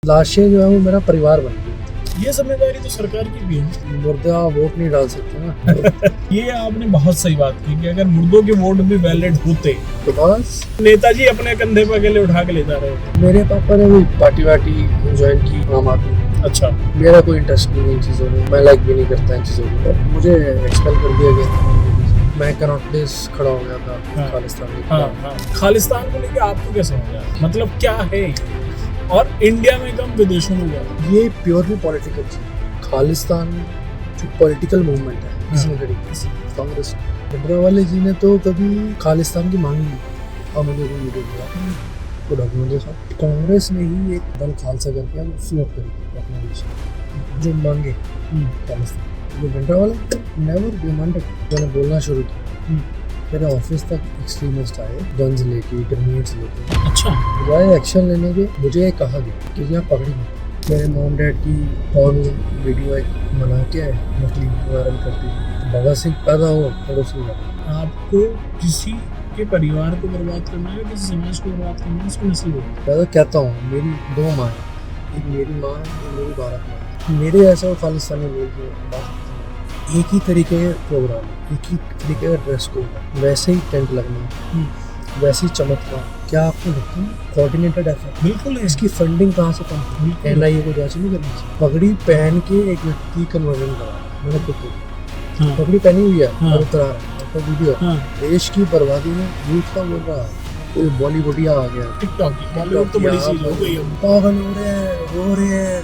लाशें जो है वो मेरा परिवार बन गई। ये जिम्मेदारी तो सरकार की भी है। मुर्दा वोट नहीं डाल सकते ना। ये आपने बहुत सही बात की कि अगर मुर्दों के वोट भी वैलिड होते तो बस नेताजी अपने कंधे पर अकेले उठा के ले जा रहे होते। मेरे पापा ने भी पार्टी वार्टी ज्वाइन की, आम आदमी। अच्छा, मेरा कोई इंटरेस्ट नहीं है इन चीज़ों में, मैं लाइक भी नहीं करता इन चीज़ों को। मुझे एक्सपेल कर दिया गया, मैं कैनॉट प्लेस खड़ा हो गया था। हाँ। खालिस्तान में। हाँ। खालिस्तान को लेकर आपको कैसे हो गया, मतलब क्या है ये? और इंडिया में कम विदेशों में गया? ये प्योरली पॉलिटिकल चीज। खालिस्तान जो पॉलिटिकल मूवमेंट है, किसने करी? कांग्रेस। भिंडरावाले जी ने तो कभी खालिस्तान की मांगी नहीं। और मुझे कोई वीडियो मिला तो डॉक्यूमेंट देखा, कांग्रेस ने ही एक दल खालसा करके हम फ्लोट करी अपना विषय जो मांगे खालिस्तान। जो भिंडरावाले नेवर डिमांडेड। मैंने बोलना शुरू किया, मेरे ऑफिस तक एक्सट्रीमिस्ट आए, गन्स लेके, ग्रेनेड्स लेके। अच्छा, बजाय एक्शन लेने के मुझे कहा गया कि यहाँ पकड़ी मत। मेरे मॉम डैड की पॉर्न वीडियो एक बना के नकली वायरल करती थी। भगत सिंह पैदा हो पड़ोसी लगा। आपको किसी के परिवार को बर्बाद करना है, किसी समाज को बर्बाद करना है, इसको नस्ल होती मैं तो कहता हूँ मेरी दो माँ है, एक मेरी माँ है, एक मेरी भारत माँ है। मेरे ऐसा खालिस्तानी लोग जो बात, एक ही तरीके के प्रोग्राम, एक ही तरीके का ड्रेस कोड, वैसे ही टेंट लगना, वैसे ही चमत्कार। क्या आपको लगता है कोऑर्डिनेटेड एफर्ट? बिल्कुल है। इसकी फंडिंग कहाँ से कम हुई? NIA को जांच नहीं करनी चाहिए? पगड़ी पहन के एक व्यक्ति कन्वर्जन करा, मैंने खुद देखा। हाँ। पगड़ी पहनी हुई है हाँ। और उतरा है, तो वीडियो हाँ। देश की बर्बादी में यूथ का बोल रहा है। कोई बॉलीवुडिया आ गया, टिकटॉक की बॉलीवुड तो बड़ी चीज हो गई है। पागल हो रहे हैं, रो रहे हैं,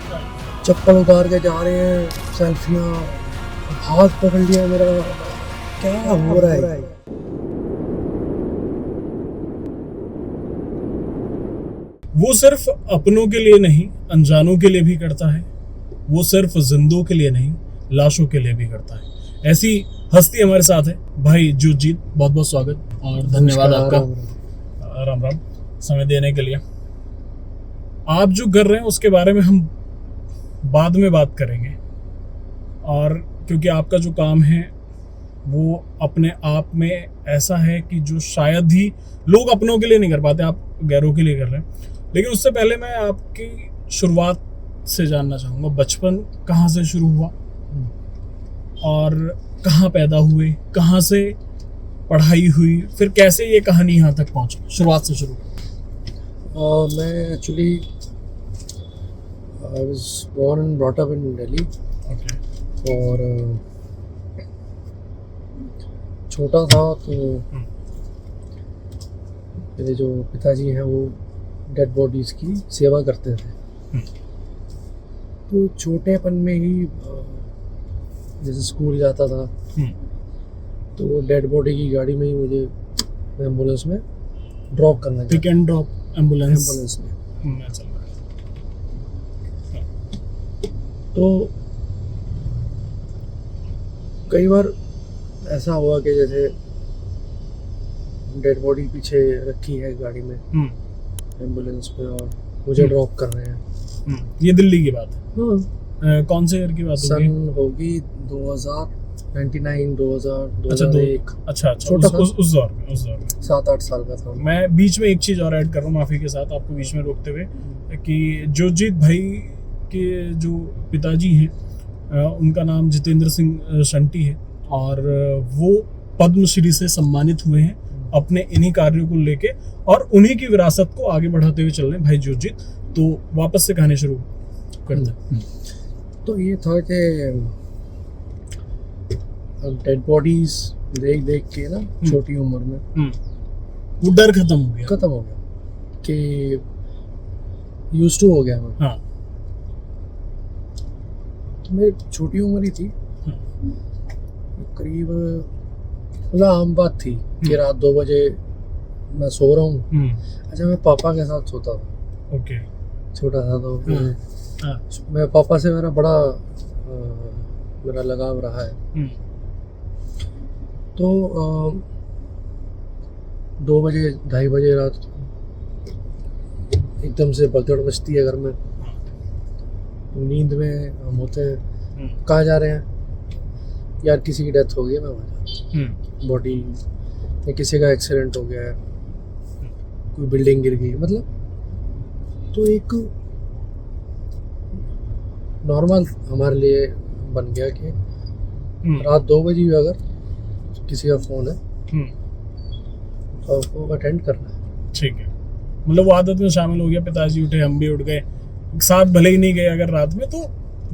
चप्पल उतार के जा रहे हैं, सेल्फियाँ, हाथ पकड़ लिया मेरा। क्या हो रहा है? वो सिर्फ अपनों के लिए नहीं, अनजानों के लिए भी करता है। वो सिर्फ जिंदों के लिए नहीं, लाशों के लिए भी करता है। ऐसी हस्ती हमारे साथ है भाई जुजीत। बहुत बहुत स्वागत और धन्यवाद आपका। राम राम, समय देने के लिए। आप जो कर रहे हैं उसके बारे में हम बाद में बात करेंगे, और क्योंकि आपका जो काम है वो अपने आप में ऐसा है कि जो शायद ही लोग अपनों के लिए नहीं कर पाते, आप गैरों के लिए कर रहे हैं। लेकिन उससे पहले मैं आपकी शुरुआत से जानना चाहूँगा, बचपन कहाँ से शुरू हुआ और कहाँ पैदा हुए, कहाँ से पढ़ाई हुई, फिर कैसे ये कहानी यहाँ तक पहुँची? शुरुआत से शुरू। मैं actually I was born and brought up in Delhi. और छोटा था तो मेरे जो पिताजी हैं वो डेड बॉडीज़ की सेवा करते थे। तो छोटेपन में ही जैसे स्कूल जाता था तो डेड बॉडी की गाड़ी में ही मुझे एम्बुलेंस में ड्रॉप करना, पिक एंड ड्रॉप एम्बुलेंस में। चल रहा है। तो कई बार ऐसा हुआ कि जैसे डेड बॉडी पीछे रखी है गाड़ी में एम्बुलेंस पे और मुझे ड्रॉप कर रहे हैं। ये दिल्ली की बात है? हाँ। कौन से ईयर की बात होगी? सन होगी 2099, 2000, अच्छा 2001। अच्छा छोटा था। उस दौर में 7-8 साल का था। मैं बीच में एक चीज और ऐड कर रहा हूँ, माफी के साथ आपको बीच में रोकते हुए, कि जोजीत भाई के जो पिताजी हैं उनका नाम जितेंद्र सिंह शंटी है, और वो पद्मश्री से सम्मानित हुए हैं अपने इन्हीं कार्यों को लेके, और उन्हीं की विरासत को आगे बढ़ाते हुए चल रहे हैं भाई जोजीत। तो वापस से कहानी शुरू करते हैं। तो ये था कि डेड बॉडीज देख देख के ना छोटी उम्र में वो डर खत्म हो गया कि यूज्ड टू हो गया मैं। हाँ। तो मेरी छोटी उम्र ही थी, करीब, मतलब आम बात थी कि रात 2 बजे मैं सो रहा हूँ। अच्छा, मैं पापा के साथ सोता था। ओके। छोटा था तो मैं पापा से मेरा बड़ा मेरा लगाव रहा है। तो 2 बजे 2:30 बजे रात एकदम से भगदड़ मचती है घर में। नींद में हम होते हैं, कहाँ जा रहे हैं यार, किसी की डेथ हो गई है, मैं वहाँ जाता, बॉडी, या किसी का एक्सीडेंट हो गया है, कोई बिल्डिंग गिर गई, मतलब। तो एक नॉर्मल हमारे लिए बन गया कि रात 2 बजे भी अगर किसी का फ़ोन है तो आपको अटेंड करना है। ठीक है, मतलब वो आदत में शामिल हो गया, पिताजी उठे हम भी उठ गए, साथ भले ही नहीं गए अगर रात में, तो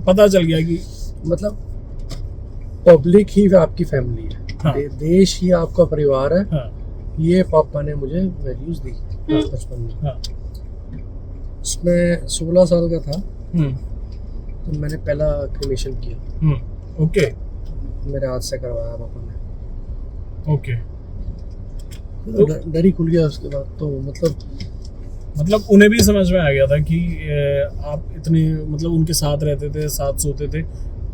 पता चल गया कि मतलब पब्लिक ही आपकी फैमिली है। हाँ। देश ही आपका परिवार है। हाँ, ये पापा ने मुझे वैल्यूज दी बचपन में। हाँ, उसमें 16 साल का था तो मैंने पहला क्रिमेशन किया। ओके मेरे हाथ से करवाया पापा ने। ओके, तो डर ही खुल गया उसके बाद। तो मतलब उन्हें भी समझ में आ गया था कि आप इतने मतलब उनके साथ रहते थे, साथ सोते थे,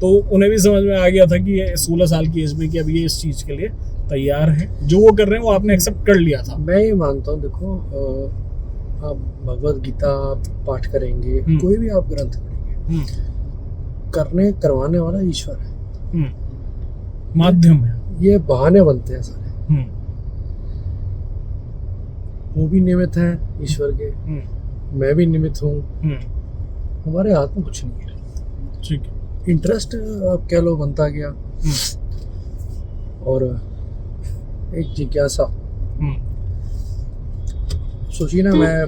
तो उन्हें भी समझ में आ गया था कि ये 16 साल की एज में कि अब ये इस चीज़ के लिए तैयार है, जो वो कर रहे हैं वो आपने एक्सेप्ट कर लिया था। मैं ये मानता हूँ, देखो आप भगवत गीता पाठ करेंगे, कोई भी आप ग्रंथ पढ़ेंगे, करवाने वाला ईश्वर है, माध्यम है, ये बहाने बनते हैं सारे। वो भी निमित्त हैं ईश्वर के, मैं भी निमित्त हूँ, हमारे हाथ में कुछ नहीं है। ठीक है, इंटरेस्ट आप कह लो बनता गया, और एक जिज्ञासा। सोचिए ना, मैं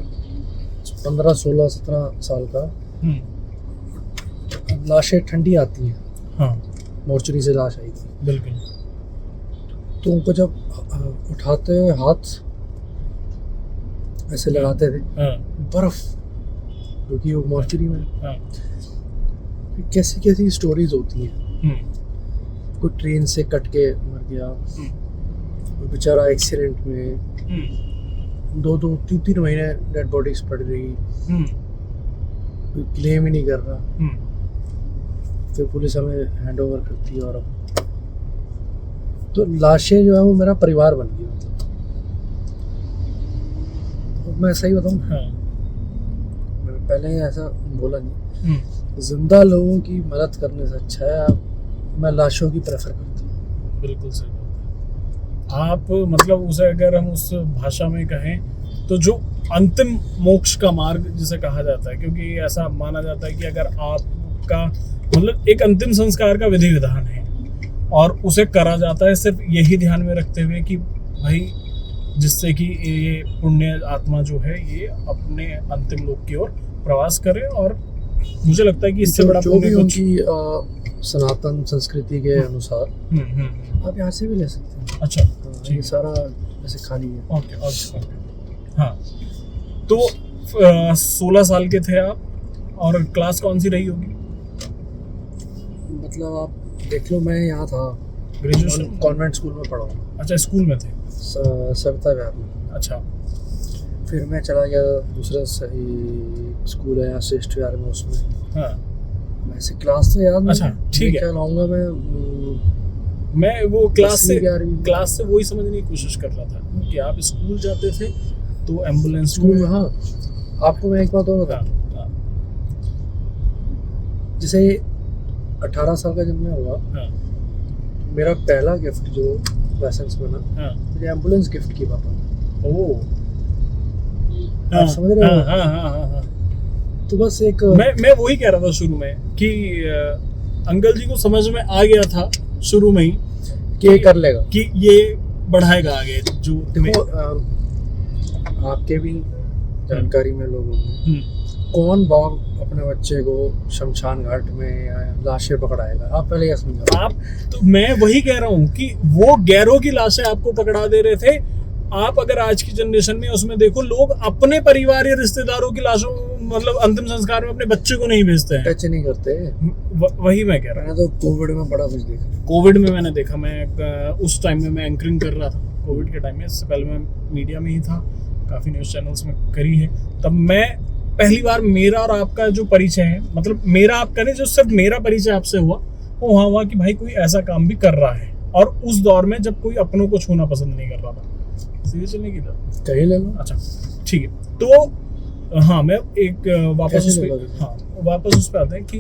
15, 16, 17 साल का, लाशें ठंडी आती हैं। हाँ, मोर्चरी से लाश आई थी, बिल्कुल, तो उनको जब उठाते हुए हाथ ऐसे लगाते थे, बर्फ, क्योंकि वो मोर्चरी में कैसी कैसी स्टोरीज होती हैं। कोई ट्रेन से कट के मर गया, कोई बेचारा एक्सीडेंट में 2-2, 3-3 महीने डेड बॉडीज पड़ रही, कोई क्लेम ही नहीं कर रहा, फिर पुलिस हमें हैंड ओवर करती है। और तो लाशें जो है वो मेरा परिवार बन गई। मतलब तो मैं सही बताऊँ, मैंने पहले ऐसा बोला नहीं, जिंदा लोगों की मदद करने से अच्छा है मैं लाशों की प्रेफर करता हूँ। बिल्कुल सही बात है। आप मतलब उसे अगर हम उस भाषा में कहें तो जो अंतिम मोक्ष का मार्ग जिसे कहा जाता है, क्योंकि ऐसा माना जाता है कि अगर आपका मतलब एक अंतिम संस्कार का विधि विधान है और उसे करा जाता है सिर्फ यही ध्यान में रखते हुए कि भाई जिससे कि ये पुण्य आत्मा जो है ये अपने अंतिम लोक की ओर प्रवास करे, और मुझे लगता है कि इससे बड़ा जो भी उनकी सनातन संस्कृति के अनुसार आप यहाँ से भी ले सकते हैं। अच्छा, ये सारा ऐसे खाली है। ओके ओके, हाँ। तो 16 साल के थे आप, और क्लास कौन सी रही होगी? मतलब आप देख लो, मैं यहाँ था ग्रेजुएशन कॉन्वेंट स्कूल में पढ़ा हूँ। अच्छा, स्कूल में थे, सविता विहार में। अच्छा, फिर मैं चला गया दूसरा स्कूल है यहाँ श्रेष्ठ विहार में, उसमें। हाँ, वैसे क्लास तो याद नहीं। अच्छा, ठीक है, क्या लाऊंगा मैं वो क्लास से वही समझने की कोशिश कर रहा था कि आप स्कूल जाते थे तो एम्बुलेंस स्कूल। हाँ, आपको मैं एक बात और बता, जैसे 18 साल का जब मैं हुआ, मेरा पहला गिफ्ट जो लाइसेंस बना, मुझे एम्बुलेंस गिफ्ट की पापा ने। ओह, आप समझ रहे हो? हाँ। तो बस एक मैं वही कह रहा था शुरू में कि अंकल जी को समझ में आ गया था शुरू में ही कि कर लेगा, कि ये बढ़ाएगा आगे। जो देखो आपके भी जानकारी में लोग होंगे, कौन बाप अपने बच्चे को शमशान घाट में या लाशें पकड़ाएगा? आप पहले यह समझो। आप तो मैं वही कह रहा हूँ कि वो गैरों की लाशें आपको पकड़ा दे रहे थे। आप अगर आज की जनरेशन में उसमें देखो, लोग अपने परिवार या रिश्तेदारों की लाशों मतलब अंतिम संस्कार में अपने बच्चे को नहीं भेजते हैं, टच नहीं करते। वही मैं कह रहा हूँ। मैंने तो कोविड में बड़ा कुछ देखा। कोविड में मैंने देखा, मैं उस टाइम में मैं एंकरिंग कर रहा था कोविड के टाइम में। इससे पहले मैं मीडिया में ही था, काफ़ी न्यूज़ चैनल्स में करी है। तब मैं पहली बार मेरा और आपका जो परिचय है, मतलब मेरा आपका नहीं, जो सिर्फ मेरा परिचय आपसे हुआ, वो वहाँ हुआ कि भाई कोई ऐसा काम भी कर रहा है, और उस दौर में जब कोई अपनों को छूना पसंद नहीं कर रहा था। सीधे चलने की था, कहीं ले लो। अच्छा, ठीक है। तो हाँ, मैं एक वापस उस पे आते हैं कि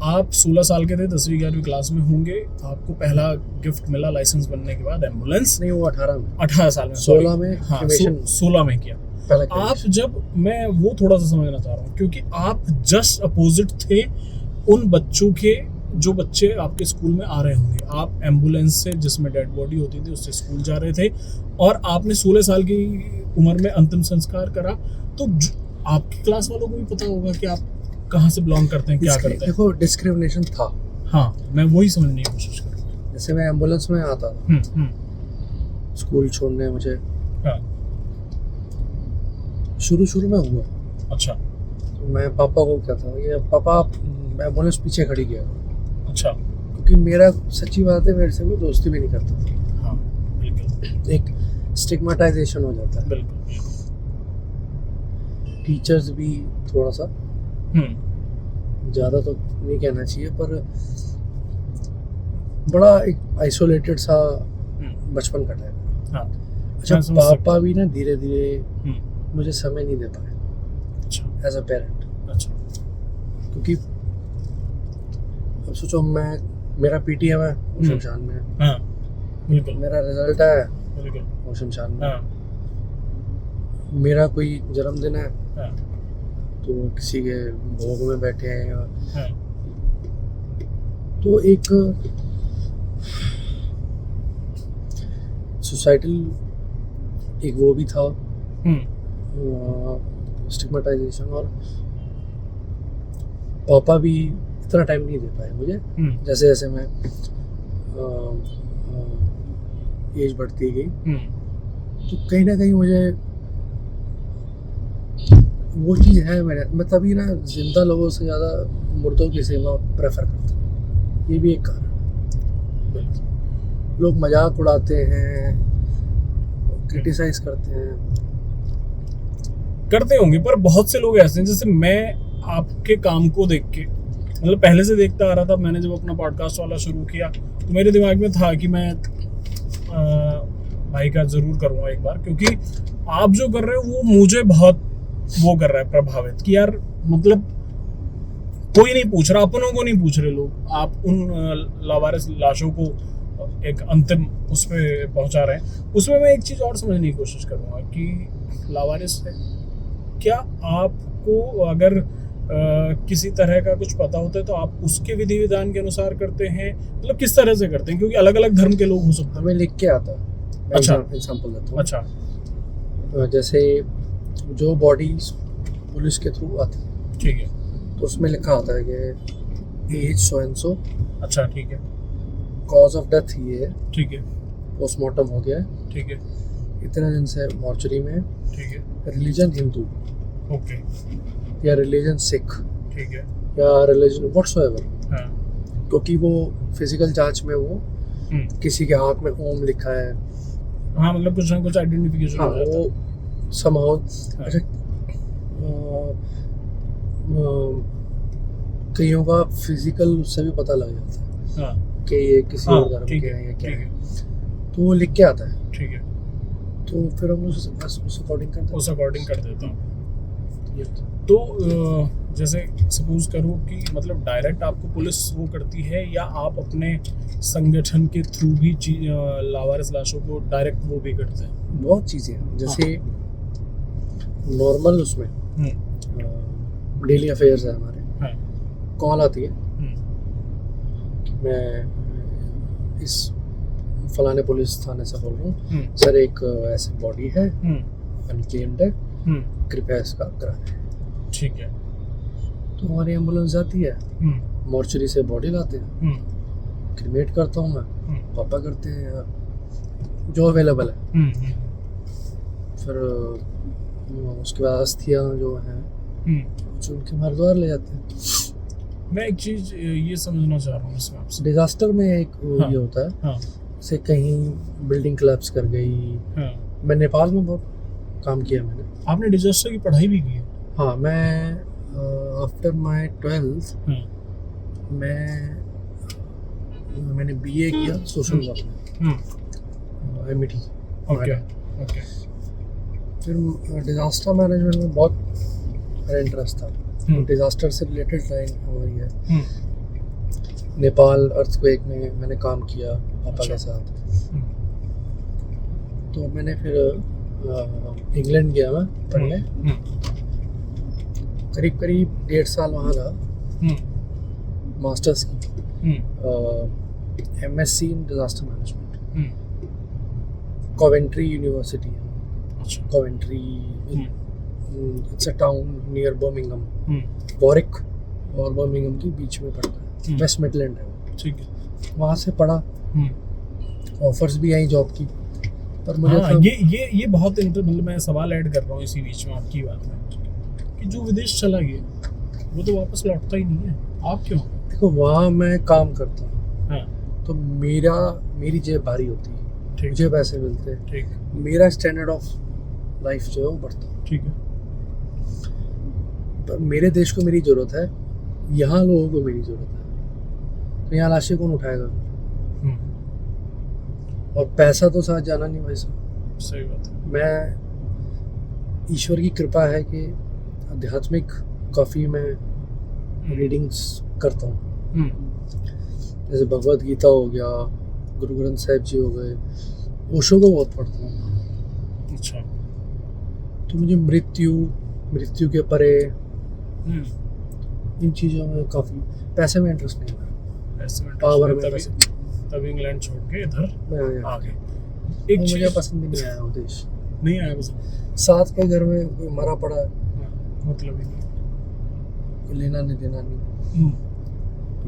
आप 16 साल के थे, 10वीं 11वीं क्लास में होंगे, आपको पहला गिफ्ट मिला लाइसेंस बनने के बाद, एम्बुलेंस। नहीं, वो 18 में, 18 साल में, 16 में। हाँ, 16 में किया। पहला आप जब, मैं वो थोड़ा सा समझना चाह रहा हूँ, क्योंकि आप जस्ट अपोजिट थे उन बच्चों के जो बच्चे आपके स्कूल में आ रहे होंगे। आप एम्बुलेंस से जिसमें डेड बॉडी होती थी उससे स्कूल जा रहे थे और आपने 16 साल की उम्र में अंतिम संस्कार करा। तो आपकी क्लास वालों को भी पता होगा कि आप कहाँ से बिलोंग करते हैं, क्या करते हैं। देखो डिस्क्रिमिनेशन था। हाँ, मैं वही समझने की कोशिश कर रहा हूँ। जैसे मैं एम्बुलेंस में आता था स्कूल छोड़ने, मुझे हाँ। शुरू में हुआ। अच्छा। तो मैं पापा को कहता ये पापा एम्बुलेंस पीछे खड़ी गया। अच्छा। क्योंकि मेरा सच्ची बात है, मेरे से वो दोस्ती भी नहीं करता था। हाँ बिल्कुल। एक स्टिग्मेटाइजेशन हो जाता है। बिल्कुल। टीचर्स भी थोड़ा सा, ज़्यादा तो नहीं कहना चाहिए, पर बड़ा एक आइसोलेटेड सा बचपन कटा है। हाँ। अच्छा, पापा भी ना धीरे धीरे मुझे समय नहीं दे पाए। अच्छा। As a parent. अच्छा। क्योंकि अब सोचो, मेरा पीटीएम है वो शमशान में है। हाँ बिल्कुल। मेरा रिजल्ट है बिल्कुल वो शमशान में। हाँ। मेरा कोई जन्मदिन है हाँ। तो किसी के भोग में बैठे हैं। हाँ। तो एक सोसाइटल एक वो भी था, स्टिग्मेटाइजेशन। और पापा भी इतना टाइम नहीं दे पाए मुझे। जैसे जैसे मैं एज बढ़ती गई तो कहीं ना कहीं मुझे वो चीज़ है मेरे, मैं तभी ना जिंदा लोगों से ज़्यादा मुर्दों की सेवा प्रेफर करता हूँ। ये भी एक कारण। लोग मजाक उड़ाते हैं, क्रिटिसाइज करते होंगे, पर बहुत से लोग ऐसे हैं। जैसे मैं आपके काम को देख के, मतलब पहले से देखता आ रहा था। मैंने जब अपना पॉडकास्ट वाला शुरू किया तो मेरे दिमाग में था कि मैं भाई का ज़रूर करूँगा एक बार, क्योंकि आप जो कर रहे हो वो मुझे बहुत वो कर रहा है प्रभावित, कि यार मतलब कोई नहीं पूछ रहा, अपनों को नहीं पूछ रहे लोग। आप उन लावारिस लाशों को एक अंतिम उस पे पहुंचा रहे हैं। उसमें मैं एक चीज़ और समझने की कोशिश करूँगा कि लावारिस है क्या, आपको अगर किसी तरह का कुछ पता होता है तो आप उसके विधि विधान के अनुसार करते हैं, मतलब किस तरह से करते हैं? क्योंकि अलग अलग धर्म के लोग हो सकते हैं। हमें लिख के आता है। अच्छा। एग्जांपल देता हूँ। अच्छा। जैसे जो बॉडी पुलिस के थ्रू आती है, ठीक है, तो उसमें लिखा आता है कि एज सो एंड सो। अच्छा ठीक है। कॉज ऑफ डेथ ये है, ठीक है, पोस्टमार्टम हो गया है, ठीक है, इतने दिन से मॉर्चरी में है, ठीक है, रिलीजन हिंदू ओके, या रिलीजन सिख ठीक है, या रिलीजन व्हाटसोएवर। हाँ, क्योंकि वो फिजिकल जांच में वो किसी के हाथ में ओम लिखा है। हाँ, मतलब कुछ ना कुछ आइडेंटिफिकेशन हो जाता है। वो समहाउ। अच्छा, कईयों का फिजिकल उससे भी पता लग जाता है हाँ, कि ये किसी और धर्म ठीक के है, हैं या क्या ठीक है, है, तो वो लिख के आता है। ठीक है, तो फिर हम उस अकॉर्डिंग करते हैं। उस अकॉर्डिंग कर देता हूँ। ये तो जैसे सपोज करो कि मतलब डायरेक्ट आपको पुलिस वो करती है, या आप अपने संगठन के थ्रू भी लावारिस लाशों को डायरेक्ट वो भी करते हैं? बहुत चीज़ें हैं। जैसे नॉर्मल उसमें डेली अफेयर्स है हमारे, हाँ, कॉल आती है कि मैं इस फलाने पुलिस थाने से बोल रहा हूँ, सर एक ऐसी बॉडी है, अनक्लेम्ड है, कृपया इसका कराएं। ठीक है। तो हमारी एम्बुलेंस जाती है, मॉर्चरी से बॉडी लाते हैं, क्रिमेट करता हूँ मैं, पापा करते हैं, जो अवेलेबल है। फिर उसके बाद अस्थियाँ जो हैं उनके मरद्वार ले जाते हैं। मैं एक चीज़ ये समझना चाह रहा हूँ इसमें आपसे। डिजास्टर में एक हाँ, ये होता है, हाँ, जैसे कहीं बिल्डिंग कोलैप्स कर गई। हाँ, मैं नेपाल में बहुत काम किया मैंने। आपने डिजास्टर की पढ़ाई भी की है? हाँ, मैं आफ्टर माय 12th मैंने बीए किया सोशल वर्क में, एमईटी। ओके, ओके, फिर डिजास्टर मैनेजमेंट में बहुत मेरा इंटरेस्ट था। डिजास्टर से रिलेटेड लाइन हमारी है। नेपाल अर्थक्वेक में मैंने काम किया पापा के साथ। तो मैंने फिर इंग्लैंड गया मैं पढ़ने, करीब 1.5 साल वहाँ रहा, मास्टर्स की, MSc in disaster management, Coventry university है, अच्छा, Coventry, it's a town near Birmingham, Warwick और बर्मिंघम के बीच में पड़ता है, वेस्ट मिडलैंड है वो। ठीक है। वहाँ से पढ़ा, ऑफर्स भी आई जॉब की, पर मुझे हाँ, ये बहुत मतलब मैं सवाल ऐड कर रहा हूँ इसी बीच में आपकी बात में कि जो विदेश चला गया वो तो वापस लौटता ही नहीं है, आप क्यों? देखो वहाँ मैं काम करता हूँ, हाँ, तो मेरी जेब भारी होती है, ठीक, मुझे पैसे मिलते हैं, ठीक, मेरा स्टैंडर्ड ऑफ लाइफ जो है वो बढ़ता है। ठीक है। पर मेरे देश को मेरी ज़रूरत है, यहाँ लोगों को मेरी ज़रूरत है, तो यहाँ लाशें कौन उठाएगा? और पैसा तो साथ जाना नहीं भाई साहब। सही बात है। मैं ईश्वर की कृपा है कि आध्यात्मिक काफ़ी मैं रीडिंग्स करता हूँ, जैसे भगवत गीता हो गया, गुरु ग्रंथ साहिब जी हो गए, ओशो को बहुत पढ़ता हूँ। अच्छा। तो मुझे मृत्यु के परे इन चीज़ों में काफ़ी, पैसे में इंटरेस्ट नहीं है, ऐसे में पावर में तभी इंग्लैंड छोड़ के इधर मैं आ गए। एक मुझे पसंद नहीं आया वो देश, नहीं आया पसंद। साथ के घर में कोई मरा पड़ा है, मतलब ही नहीं, कोई लेना नहीं देना नहीं।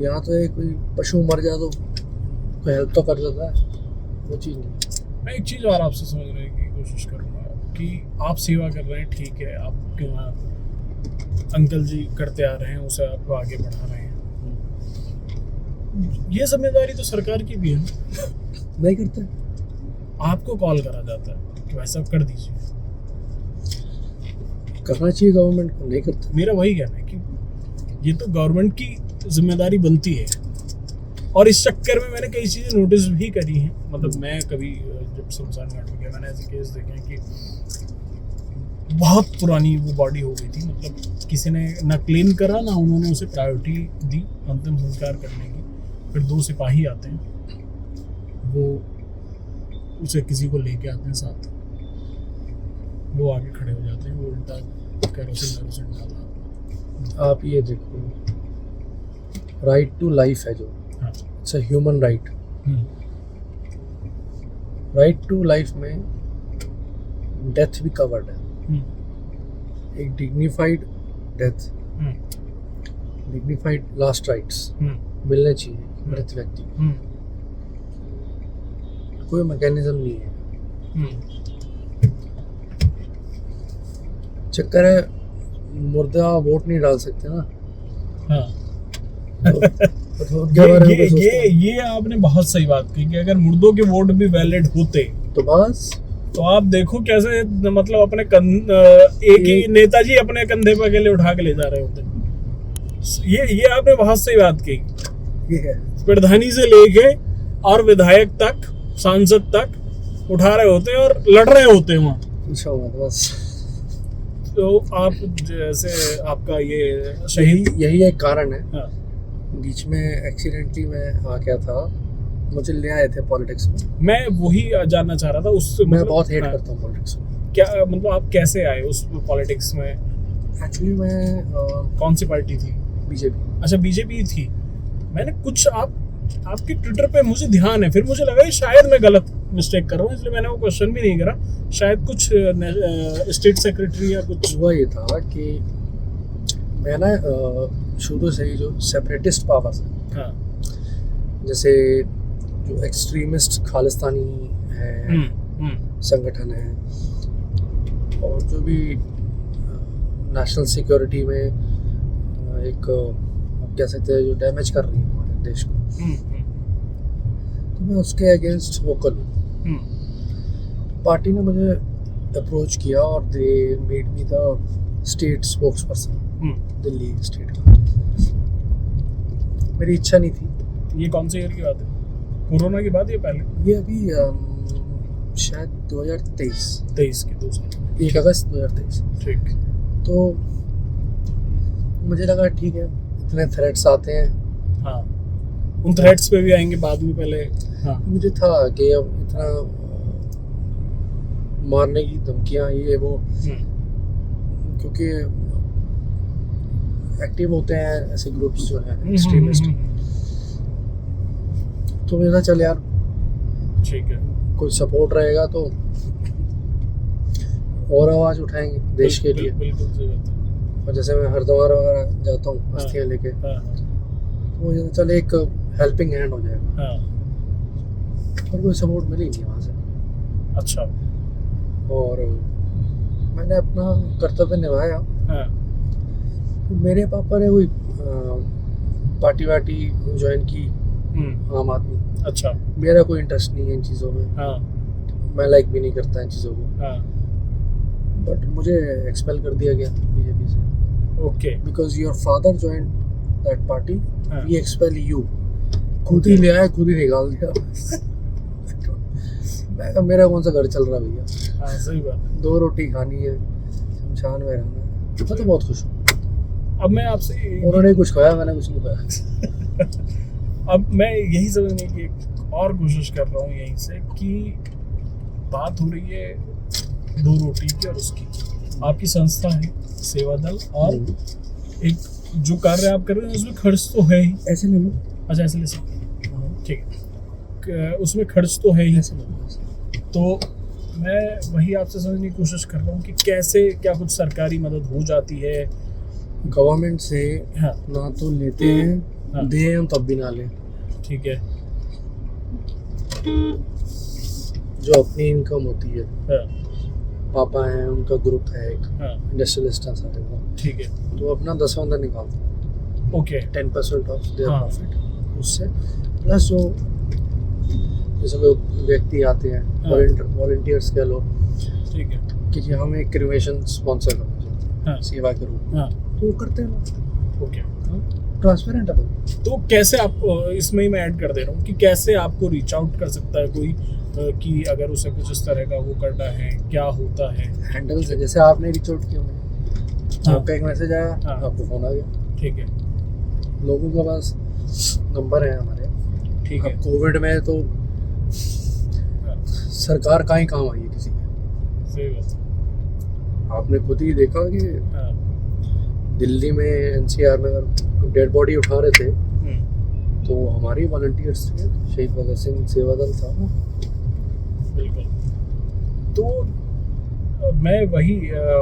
यहाँ तो है कोई पशु मर जाए तो कोई हेल्प तो कर देता है, वो चीज़ नहीं। मैं एक चीज़ और आपसे समझने की कोशिश करूँगा कि आप सेवा कर रहे हैं, ठीक है, आपके वहाँ अंकल जी करते आ रहे हैं, उसे आपको आगे बढ़ा रहे हैं, ये जिम्मेदारी तो सरकार की भी है ना? नहीं करते, आपको कॉल करा जाता है कि भाई साहब कर दीजिए, करना चाहिए गवर्नमेंट को, नहीं करते। मेरा वही कहना है कि ये तो गवर्नमेंट की जिम्मेदारी बनती है, और इस चक्कर में मैंने कई चीज़ें नोटिस भी करी हैं। मतलब मैं कभी जब शमशान घाट में गया, मैंने ऐसे केस देखे हैं कि बहुत पुरानी वो बॉडी हो गई थी, मतलब किसी ने ना क्लेम करा, ना उन्होंने उसे प्रायोरिटी दी अंतिम संस्कार करने की। फिर 2 सिपाही आते हैं, वो उसे किसी को लेके आते हैं साथ, वो आगे खड़े हो जाते हैं, वो उल्टा कैरोसिन डाला। आप ये देखो, राइट टू लाइफ है जो, it's a human right. Right to life में डेथ भी कवर्ड है, एक dignified death, dignified last rites मिलने चाहिए मृत व्यक्ति को। कोई मैकेनिज्म नहीं है। चक्कर है मुर्दा वोट नहीं डाल सकते ना। हाँ। तो ये आपने बहुत सही बात की कि अगर मुर्दों के वोट भी वैलिड होते तो बस, तो आप देखो कैसे, मतलब अपने एक ही नेताजी अपने कंधे पे अकेले उठा के ले जा रहे होते। ये आपने बहुत सही बात की। ये है प्रधानी से लेके और विधायक तक, सांसद तक उठा रहे होते और लड़ रहे होते वहाँ। पूछो मत बस। तो आप जैसे आपका ये शहीद, यही एक कारण है। हाँ। बीच में एक्सीडेंटली मैं आ गया था, मुझे ले आए थे पॉलिटिक्स में। मैं वही जानना चाह रहा था उस, मैं मतलब, बहुत हेट करता हूँ पॉलिटिक्स में। क्या मतलब आप कैसे आए उस पॉलिटिक्स में? एक्चुअली मैं कौन सी पार्टी थी? बीजेपी। अच्छा, बीजेपी थी। मैंने कुछ आपके ट्विटर पे मुझे ध्यान है, फिर मुझे लगा कि शायद मैं गलत मिस्टेक कर रहा हूँ, इसलिए मैंने वो क्वेश्चन भी नहीं करा। शायद कुछ स्टेट सेक्रेटरी या कुछ हुआ ये था कि मैं ना शुरू से ही जो सेपरेटिस्ट पावर्स है, हाँ, जैसे जो एक्सट्रीमिस्ट खालिस्तानी है संगठन है, और जो भी नेशनल सिक्योरिटी में एक आप कह सकते हैं जो डैमेज कर रही है हमारे देश को, तो मैं उसके अगेंस्ट वोकल हूँ। पार्टी ने मुझे अप्रोच किया और they made me the state spokes person, Delhi state का। मेरी इच्छा नहीं थी। ये कौन से ईयर की बात है? कोरोना की बात या पहले? ये अभी शायद 2023 की 2 साल 1 अगस्त 2023। ठीक। तो मुझे लगा ठीक है, इतने थ्रेट्स आते हैं। हाँ, उन थ्रेट्स पे भी आएंगे बाद में, पहले। हाँ, मुझे था कि अब इतना मारने की धमकियां ये वो, क्योंकि एक्टिव होते हैं ऐसे ग्रुप्स जो हैं एक्सट्रीमिस्ट। तो मेरा चल यार ठीक है, कोई सपोर्ट रहेगा तो और आवाज उठाएंगे देश के लिए। बिल्कुल सही बात है। और जैसे मैं हरिद्वार वगैरह जाता हूँ अस्थियाँ लेके, हाँ, तो मुझे चल एक हेल्पिंग हैंड हो जाएगा। हाँ, और कोई सपोर्ट मिली नहीं वहाँ से। अच्छा, और मैंने अपना कर्तव्य निभाया। हाँ, मेरे पापा ने कोई पार्टी वार्टी ज्वाइन की, आम आदमी। अच्छा, मेरा कोई इंटरेस्ट नहीं है इन चीज़ों में, हाँ, मैं लाइक भी नहीं करता इन चीज़ों को। हाँ, बट मुझे एक्सपेल कर दिया गया बीजेपी से, okay, because your father join that party, हाँ। We expel you. खुद ही ले आया, खुद ही निकाल दिया। मैं कहा मेरा कौन सा घर चल रहा भैया, हाँ, सही बात है। 2 रोटी खानी है, शमशान में रहना है। मैं तो बहुत खुश हूँ। अब मैं आपसे उन्होंने कुछ खाया, मैंने कुछ नहीं खाया। अब मैं यही समझने की एक और कोशिश कर रहा हूँ यहीं से कि बात हो रही है 2 रोटी की और उसकी। आपकी संस्था है सेवा दल, और एक जो कार्य आप कर रहे हैं उसमें खर्च तो है ही। ऐसे ले लो। अच्छा, ऐसे ले सकते, ठीक है, उसमें खर्च तो है ही। ऐसे ले लो। तो मैं वही आपसे समझने की कोशिश कर रहा हूँ कि कैसे, क्या कुछ सरकारी मदद हो जाती है? गवर्नमेंट से हाँ, ना तो लेते हैं, हाँ। दे हम तब भी ना लें। ठीक है, जो अपनी इनकम होती है, हाँ, पापा हैं उनका ग्रुप है एक, हाँ, इंडस्ट्रियलिस्ट हैं सारे वो, ठीक है, तो अपना 10वां निकालते हैं, ओके, 10% ऑफ देयर हाँ। प्रॉफिट उससे। प्लस जो जैसे कोई व्यक्ति आते हैं, हाँ। वॉलंटियर्स कह लो, ठीक है, कि जी हमें एक क्रिमेशन स्पॉन्सर करना चाहिए, हाँ, सेवा के रूप में, हाँ, तो वो करते हैं। ओके। ट्रांसपेरेंट है वो। तो कैसे आप, इसमें ही मैं ऐड कर दे रहा हूँ कि कैसे आपको रीच आउट कर सकता है कोई, कि अगर उसे कुछ इस तरह का वो करना है, क्या होता है? हैंडल से, जैसे आपने रिच आउट किया मुझे, हाँ। आपका एक मैसेज आया, हाँ। आपको फोन आ गया। ठीक है, लोगों के पास नंबर है हमारे। ठीक है, अब कोविड में तो हाँ, सरकार का ही काम आई है किसी की। सही बात है, आपने खुद ही देखा कि हाँ, दिल्ली में एनसीआर में अगर डेड बॉडी उठा रहे थे, हम्म, तो हमारी वॉलंटियर्स थे, शहीद भगत सिंह सेवा दल था। बिल्कुल। तो मैं वही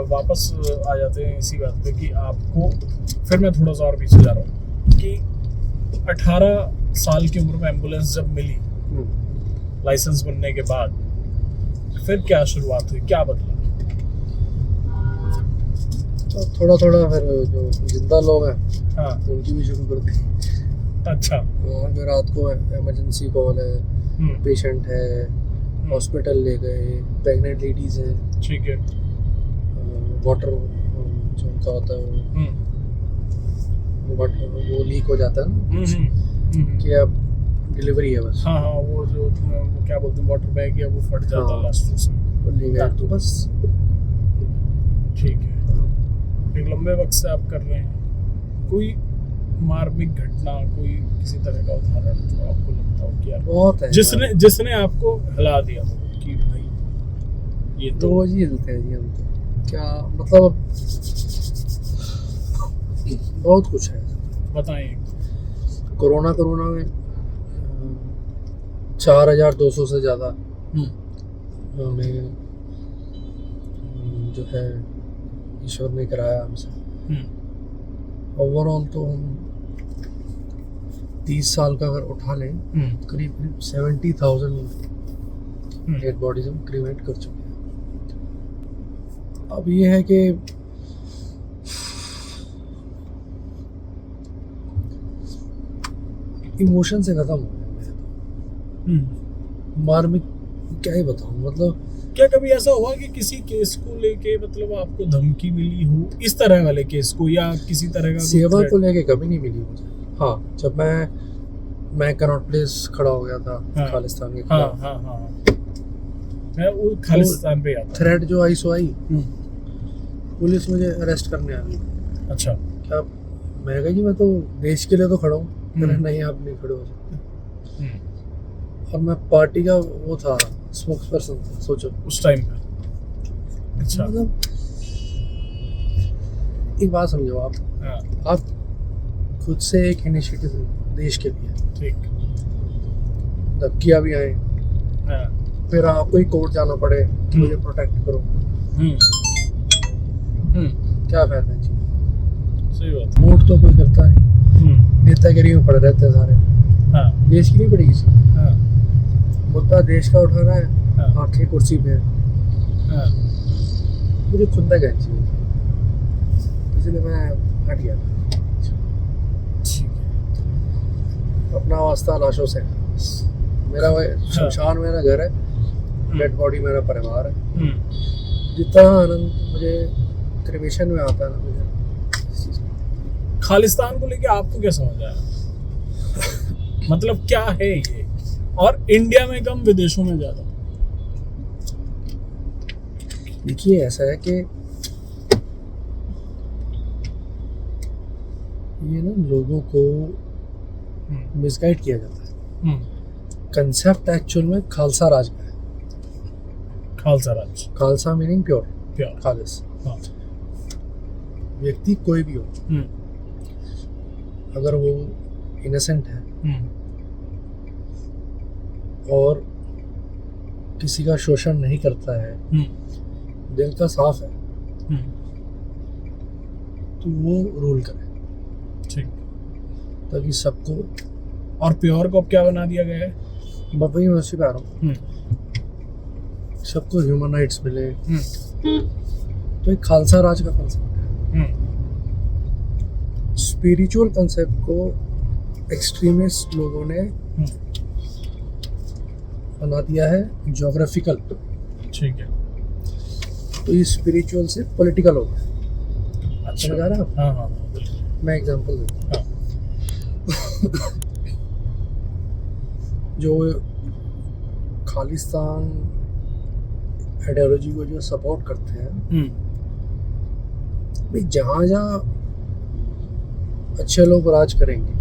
वापस आ जाते हैं इसी बात पे कि आपको, फिर मैं थोड़ा सा और पीछे जा रहा हूँ कि 18 साल की उम्र में एम्बुलेंस जब मिली, लाइसेंस बनने के बाद, फिर क्या शुरुआत हुई, क्या बदला? तो थोड़ा थोड़ा फिर जो जिंदा लोग हैं, हाँ, उनकी भी शुरू कर दी। अच्छा, अगर रात को इमरजेंसी कॉल है, पेशेंट है, हॉस्पिटल ले गए, प्रेग्नेंट लेडीज हैं, ठीक है, वाटर जो उनका होता है वो लीक हो जाता है ना, कि अब डिलीवरी है बस, हाँ, हाँ, वो जो वो क्या बोलते हैं, वाटर बैग या वो फट जाता है हाँ। लास्ट से। वो ले गए तो बस। ठीक है, एक लंबे वक्त से आप कर रहे हैं, कोई मार्मिक घटना, कोई किसी तरह का उदाहरण जो आपको लगता हो कि यार बहुत है जिसने आपको हिला दिया हो कि भाई ये तो रोज ही हिलते हैं जी हम तो, क्या मतलब बहुत कुछ है। बताएं? कोरोना में 4200 से ज़्यादा हमें जो है ईश्वर ने कराया हमसे। ओवरऑल तो हम 30 साल का अगर उठा लें, करीब 70,000 डेड बॉडीज हम क्रीमेट कर चुके हैं। अब ये है कि इमोशन से खत्म हो गया मेरे तो। मार्मिक क्या ही बताऊं, मतलब क्या कभी ऐसा हुआ कि किसी केस को लेके मतलब आपको धमकी मिली हो, इस तरह वाले केस को, या किसी तरह का सेवा को लेके कभी नहीं मिली मुझे। हाँ, जब मैं कनॉट प्लेस खड़ा हो गया था, हाँ, खालिस्तान के हाँ, खिलाफ, हाँ, हाँ, मैं वो खालिस्तान पे आता। थ्रेट जो आई सो आई, पुलिस मुझे अरेस्ट करने आ गई। अच्छा, क्या मैं कहा जी मैं तो देश के लिए तो खड़ा हूँ। मैंने नहीं, आप नहीं खड़े हो सकते। और मैं पार्टी का वो था, स्पोक्स पर्सन था, सोचो उस टाइम पे। अच्छा। मतलब एक बात समझो आप हाँ, खुद से एक इनिशिएटिव देश के लिए, ठीक। धमकियाँ भी आए, हाँ, फिर आपको ही कोर्ट जाना पड़े, मुझे प्रोटेक्ट करो, हम्म, क्या फायदा है जी? सही बात है। वोट तो कोई करता नहीं, हम्म, नेतागिरी में पड़े रहते हैं सारे, हाँ, देश की नहीं पड़ी किसी, हाँ, मुद्दा देश का उठाना है, हाँ, आंखें कुर्सी पे है। हाँ, मुझे खुद तक अच्छी है, इसलिए मैं हट गया। ठीक है। अपना वास्ता लाशों से, मेरा शमशान मेरा घर है, डेड बॉडी मेरा परिवार है। जितना आनंद मुझे क्रिमेशन में आता है ना, मुझे इस चीज़ में। खालिस्तान को लेके आपको क्या समझ आया? मतलब क्या है ये, और इंडिया में कम विदेशों में ज्यादा? देखिए ऐसा है कि ये ना लोगों को मिसगाइड किया जाता है। कंसेप्ट एक्चुअल में खालसा राज का है। खालसा राज, खालसा मीनिंग प्योर, प्योर। खालिस। हाँ, व्यक्ति कोई भी हो, अगर वो इनोसेंट है और किसी का शोषण नहीं करता है, दिल का साफ है, तो वो रूल करे, ठीक। ताकि सबको। और प्योर को अब क्या बना दिया गया है? वही मैं उसी पे आ रहा हूँ, सबको ह्यूमन राइट्स मिले, तो एक खालसा राज का कंसेप्ट है। स्पिरिचुअल कंसेप्ट को एक्सट्रीमिस्ट लोगों ने बना दिया है ज्योग्राफिकल, ठीक है। तो ये स्पिरिचुअल से पॉलिटिकल हो गया। अच्छा। समझ आ रहा है? हाँ, हाँ, बिल्कुल। मैं एग्जांपल देता हूँ। हाँ, जो खालिस्तान आइडियोलॉजी को जो सपोर्ट करते हैं, भाई जहाँ जहाँ अच्छे लोग राज करेंगे,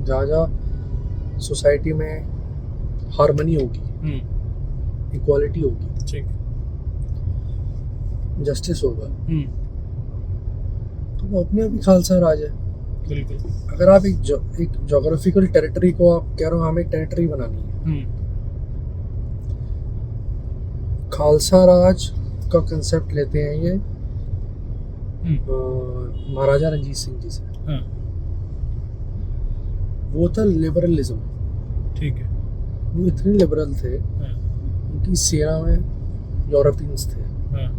जहाँ जहाँ सोसाइटी में हार्मनी होगी, इक्वालिटी होगी, ठीक। जस्टिस होगा, तो वो अपने आप ही खालसा राज है। बिल्कुल। अगर आप एक जोग्राफिकल टेरिटरी को आप कह रहे हो हमें एक टेरिटरी बनानी है, खालसा राज का कंसेप्ट लेते हैं ये महाराजा रंजीत सिंह जी से। हाँ, वो था लिबरलिज्म, ठीक है। वो इतने लिबरल थे, हाँ, उनकी सेना में यूरोपियंस थे, हाँ,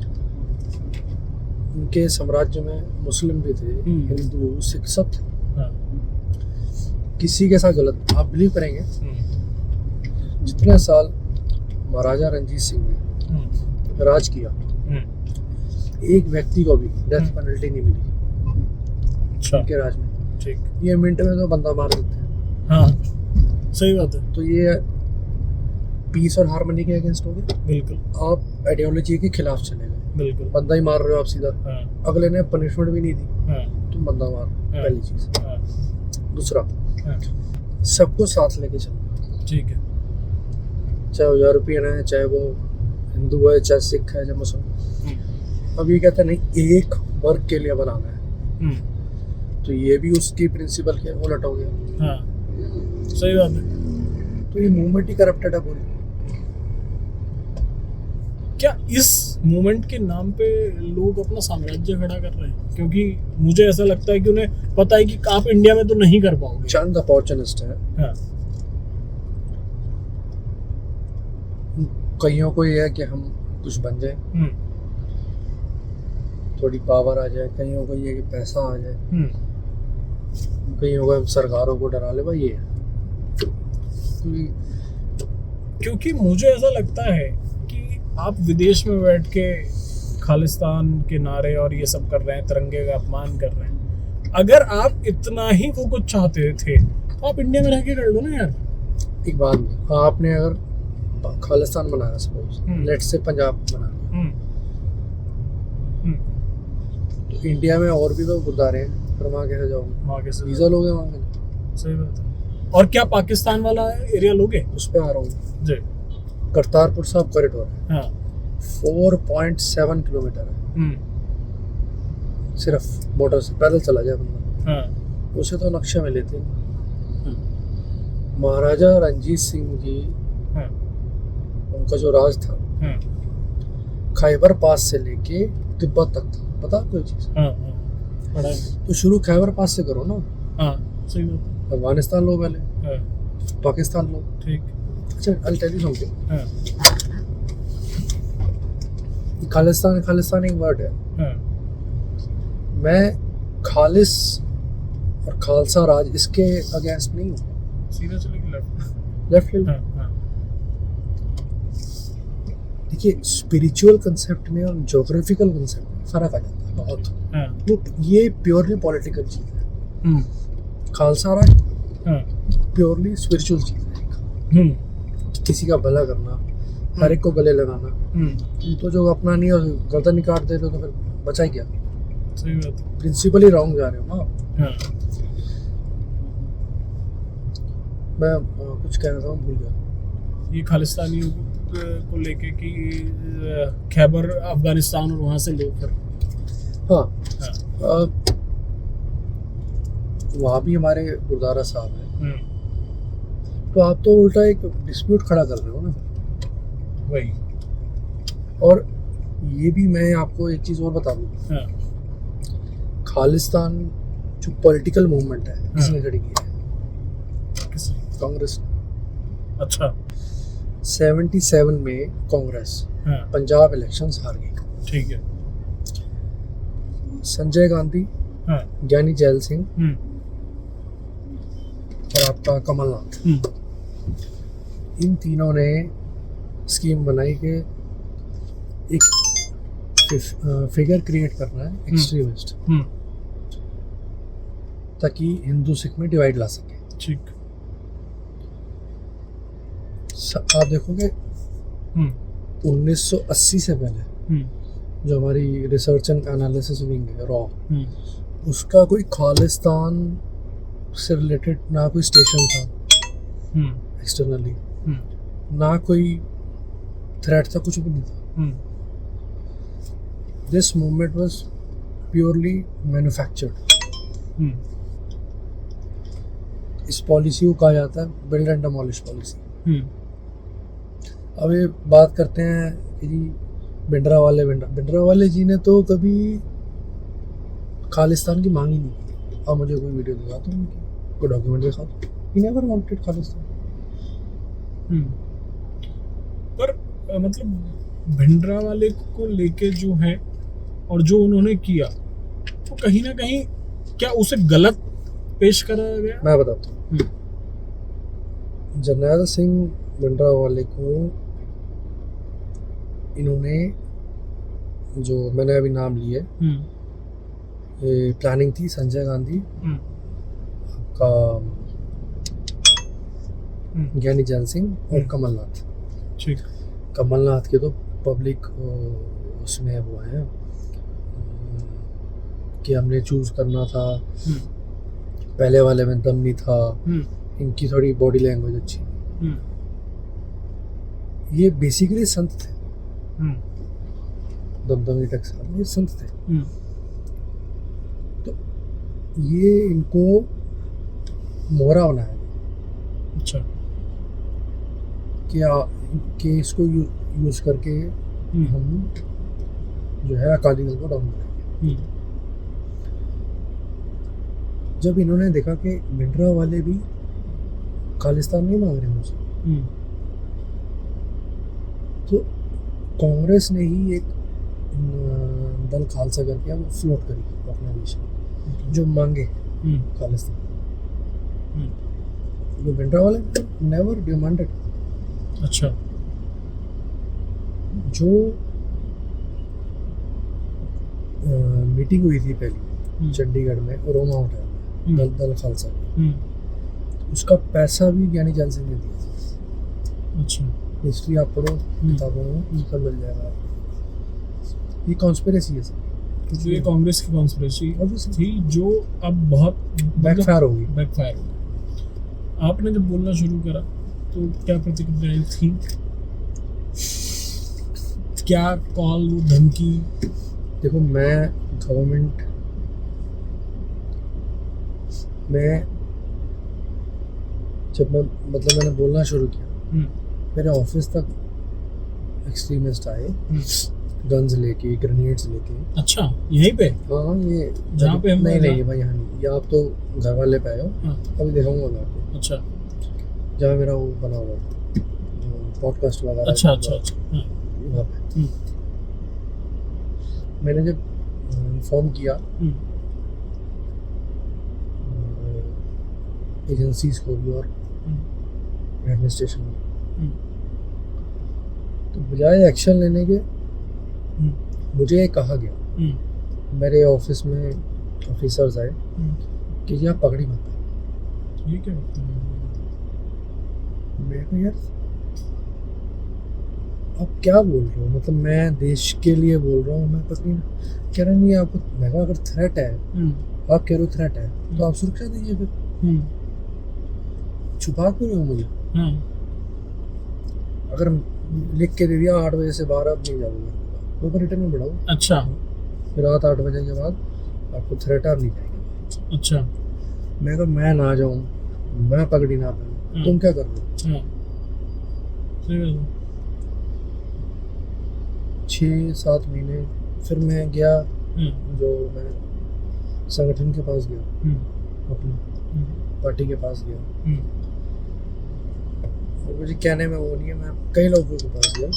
उनके साम्राज्य में मुस्लिम भी थे, हिंदू सिख सब थे। हाँ, किसी के साथ गलत, आप बिलीव करेंगे जितने साल महाराजा रंजीत सिंह ने राज किया, एक व्यक्ति को भी डेथ पेनल्टी नहीं मिली अच्छा, उनके राज में। ठीक। ये मिनट में तो बंदा मार देते हैं। हाँ, सही बात है। तो ये पीस और हार्मनी के अगेंस्ट हो गए, बिल्कुल, आप आइडियोलॉजी के खिलाफ चले गए, बिल्कुल। बंदा ही मार रहे हो आप सीधा। हाँ, अगले ने पनिशमेंट भी नहीं दी, हाँ, तुम बंदा मार, पहली चीज। हाँ, दूसरा, हाँ, सबको साथ लेके चलो, ठीक है। चाहे वो यूरोपियन है, चाहे वो हिंदू है, चाहे सिख है, चाहे मुसलमान। अब ये कहते हैं नहीं एक वर्ग के लिए बनाना है, तो ये भी उसकी प्रिंसिपल के उलट हो गया। हाँ, सही बात है। तो ये मूवमेंट ही करप्टेड है पूरी। क्या इस मूवमेंट के नाम पे लोग अपना साम्राज्य खड़ा कर रहे हैं? क्योंकि मुझे ऐसा लगता है कि उन्हें पता है कि आप इंडिया में तो नहीं कर पाओगे। चंद अपॉर्चुनिस्ट है, हाँ, कईयों को ये है कि हम कुछ बन जाए, थोड़ी पावर आ जाए, कईयों को ये कि पैसा आ जाए, कईयों को सरकारों को डरा ले, भाई ये है। क्योंकि मुझे ऐसा लगता है कि आप विदेश में बैठ के खालिस्तान के नारे और ये सब कर रहे हैं, तिरंगे का अपमान कर रहे हैं। अगर आप इतना ही वो कुछ चाहते थे तो आप इंडिया में रह के कर लो ना यार। एक बात, आपने अगर खालिस्तान बनाया, सपोज लेट से पंजाब बना, तो इंडिया में और भी तो गुरुद्वारे हैं, फिर वहाँ कैसे जाओगे? वहाँ कैसे वीजा लोगे वहाँ के लिए? सही बात है। और क्या पाकिस्तान वाला एरिया लोगे? उस पर आ रहा हूँ। जी। करतारपुर साहब कॉरिडोर है, हाँ, 4.7 किलोमीटर है सिर्फ मोटर से, पैदल चला जाए बंदा। हाँ उसे तो नक्शे में लेते नहीं। महाराजा रंजीत सिंह जी, हाँ उनका जो राज था हाँ खैबर पास से लेके तिब्बत तक था। पता कोई चीज़? हाँ पढ़ा है। तो शुरू खैबर पास से करो ना। हाँ सही बात अफगानिस्तान लो पहले, है। हाँ पाकिस्तान लो। ठीक। अच्छा, I'll tell you something. हाँ खालिस्तान एक वर्ड है। हाँ मैं खालिस और खालसा राज इसके अगेंस्ट नहीं हूँ। सीधा चलेगी लेफ्ट। लेफ्ट हिल। हाँ हाँ देखिए, स्पिरिचुअल कंसेप्ट में और ज्योग्राफिकल कंसेप्ट में फर्क आ जाता है बहुत। हाँ ये प्योरली पॉलिटिकल चीज़ है। हम्म, खालसा राज हाँ प्योरली स्पिरिचुअल चीज़ है। किसी का भला करना, हर एक को गले लगाना। तो जो अपना नहीं और गर्दन नहीं काट दे तो फिर बचा ही क्या? सही बात है। प्रिंसिपली रॉन्ग जा रहे हो ना। हाँ मैं कुछ कह रहा था, भूल गया। ये खालिस्तानियों को लेके कि खैबर अफगानिस्तान और वहाँ से लो फिर। हाँ, हाँ वहाँ भी हमारे गुरुद्वारा साहब हैं। हम्म, तो आप तो उल्टा एक डिस्प्यूट खड़ा कर रहे हो ना। वही। और ये भी मैं आपको एक चीज़ और बता दूँ। हाँ खालिस्तान जो पॉलिटिकल मूवमेंट है, किसने खड़ी की है? किसने? कांग्रेस ने। अच्छा। 77 में कांग्रेस हाँ पंजाब इलेक्शंस हार गई। ठीक है। संजय गांधी, हाँ ज्ञानी जैल सिंह हम्म और आपका कमलनाथ, हम्म इन तीनों ने स्कीम बनाई कि एक फिगर क्रिएट करना है एक्सट्रीमिस्ट, ताकि हिंदू सिख में डिवाइड ला सके। ठीक। आप देखोगे 1980 से पहले जो हमारी रिसर्च एंड एनालिसिस विंग है रॉ, उसका कोई खालिस्तान से रिलेटेड ना कोई स्टेशन था एक्सटर्नली, ना कोई थ्रेट था, कुछ भी नहीं था। This movement was purely manufactured. इस पॉलिसी को कहा जाता है बिल्ड एंड डेमोलिश पॉलिसी। अब ये बात करते हैं कि जी भिंडरावाले जी ने तो कभी खालिस्तान की मांग ही नहीं की। अब मुझे कोई वीडियो दिखा दो उनकी, कोई डॉक्यूमेंट दिखा दो। He never wanted Khalistan. पर मतलब भिंडरावाले को लेके जो है और जो उन्होंने किया, तो कहीं ना कहीं क्या उसे गलत पेश करा गया? मैं बताता हूँ। जरनैल सिंह भिंडरावाले को इन्होंने, जो मैंने अभी नाम लिए, ये प्लानिंग थी संजय गांधी, आपका ज्ञानी जैल सिंह और कमलनाथ। ठीक। कमलनाथ के तो पब्लिक उसमें वो हैं कि हमने चूज करना था, पहले वाले में दम नहीं था, इनकी थोड़ी बॉडी लैंग्वेज अच्छी। ये बेसिकली संत थे, दमदमी टैक्स ये संत थे। तो ये इनको मोहरा बनाया गया। अच्छा। कि इसको यूज करके हम जो है अकाली दल को डाउन करेंगे। जब इन्होंने देखा कि भिंडरावाले भी खालिस्तान नहीं मांग रहे मुझसे, तो कांग्रेस ने ही एक दल खालसा करके वो फ्लोट करी ऑर्गेनाइजेशन जो मांगे खालिस्तान। जो भिंडरावाले नेवर डिमांडेड। अच्छा। जो मीटिंग हुई थी पहली चंडीगढ़ में रोमा होटल में दल खालसा की, उसका पैसा भी ज्ञानी जैल सिंह ने दिया था। अच्छा। हिस्ट्री आप पढ़ो किताबों में, सब मिल जाएगा आपको। ये कॉन्स्पिरेसी है सर। तो ये कांग्रेस की कॉन्स्पिरेसी थी जो अब बहुत बैकफायर होगी। बैकफायर होगी। आपने जब बोलना शुरू करा तो क्या प्रतिक्रियाएं थी? क्या कॉल धमकी? देखो मैं गवर्नमेंट में जब मैंने बोलना शुरू किया, मेरे ऑफिस तक एक्सट्रीमिस्ट आए गन्स लेके, ग्रेनेड्स लेके। अच्छा, यहीं पे? हाँ, ये जहाँ पे हम नहीं भाई, यहाँ नहीं, ये आप तो घर वाले पे आए हो। अभी दिखाऊंगा मैं आपको। अच्छा, जहाँ मेरा वो बना हुआ पॉडकास्ट वगैरह। अच्छा, वहाँ पे मैंने जब इन्फॉर्म किया एजेंसीज को भी और एडमिनिस्ट्रेशन में, तो बजाय एक्शन लेने के मुझे ये कहा गया, मेरे ऑफिस में ऑफिसर्स आए कि जी आप पगड़ी मत पहनो। ये क्या होता है? मैं कहा यार आप क्या बोल रहे हो, मतलब मैं देश के लिए बोल रहा हूँ, मैं पगड़ी कह रहा नहीं आपको। मैं कहा अगर थ्रेट है, आप कह रहे हो थ्रेट है, तो आप सुरक्षा दीजिए फिर, छुपा क्यों रहे हो मुझे? अगर लिख के दे दिया 8 बजे से 12 अब नहीं जाऊँगा, तो रिटर्न में बढ़ाओ। अच्छा, फिर रात 8 बजे के बाद आपको थ्रेट आप नहीं जाएंगे। अच्छा, मैं कहा मैं ना जाऊँ, मैं पगड़ी ना पहनूं, तुम क्या कर रहे हो? 6-7 महीने फिर मैं गया, जो मैं संगठन के पास गया, अपनी पार्टी के पास गया, और मुझे कहने में वो नहीं है, मैं कई लोगों के पास गया,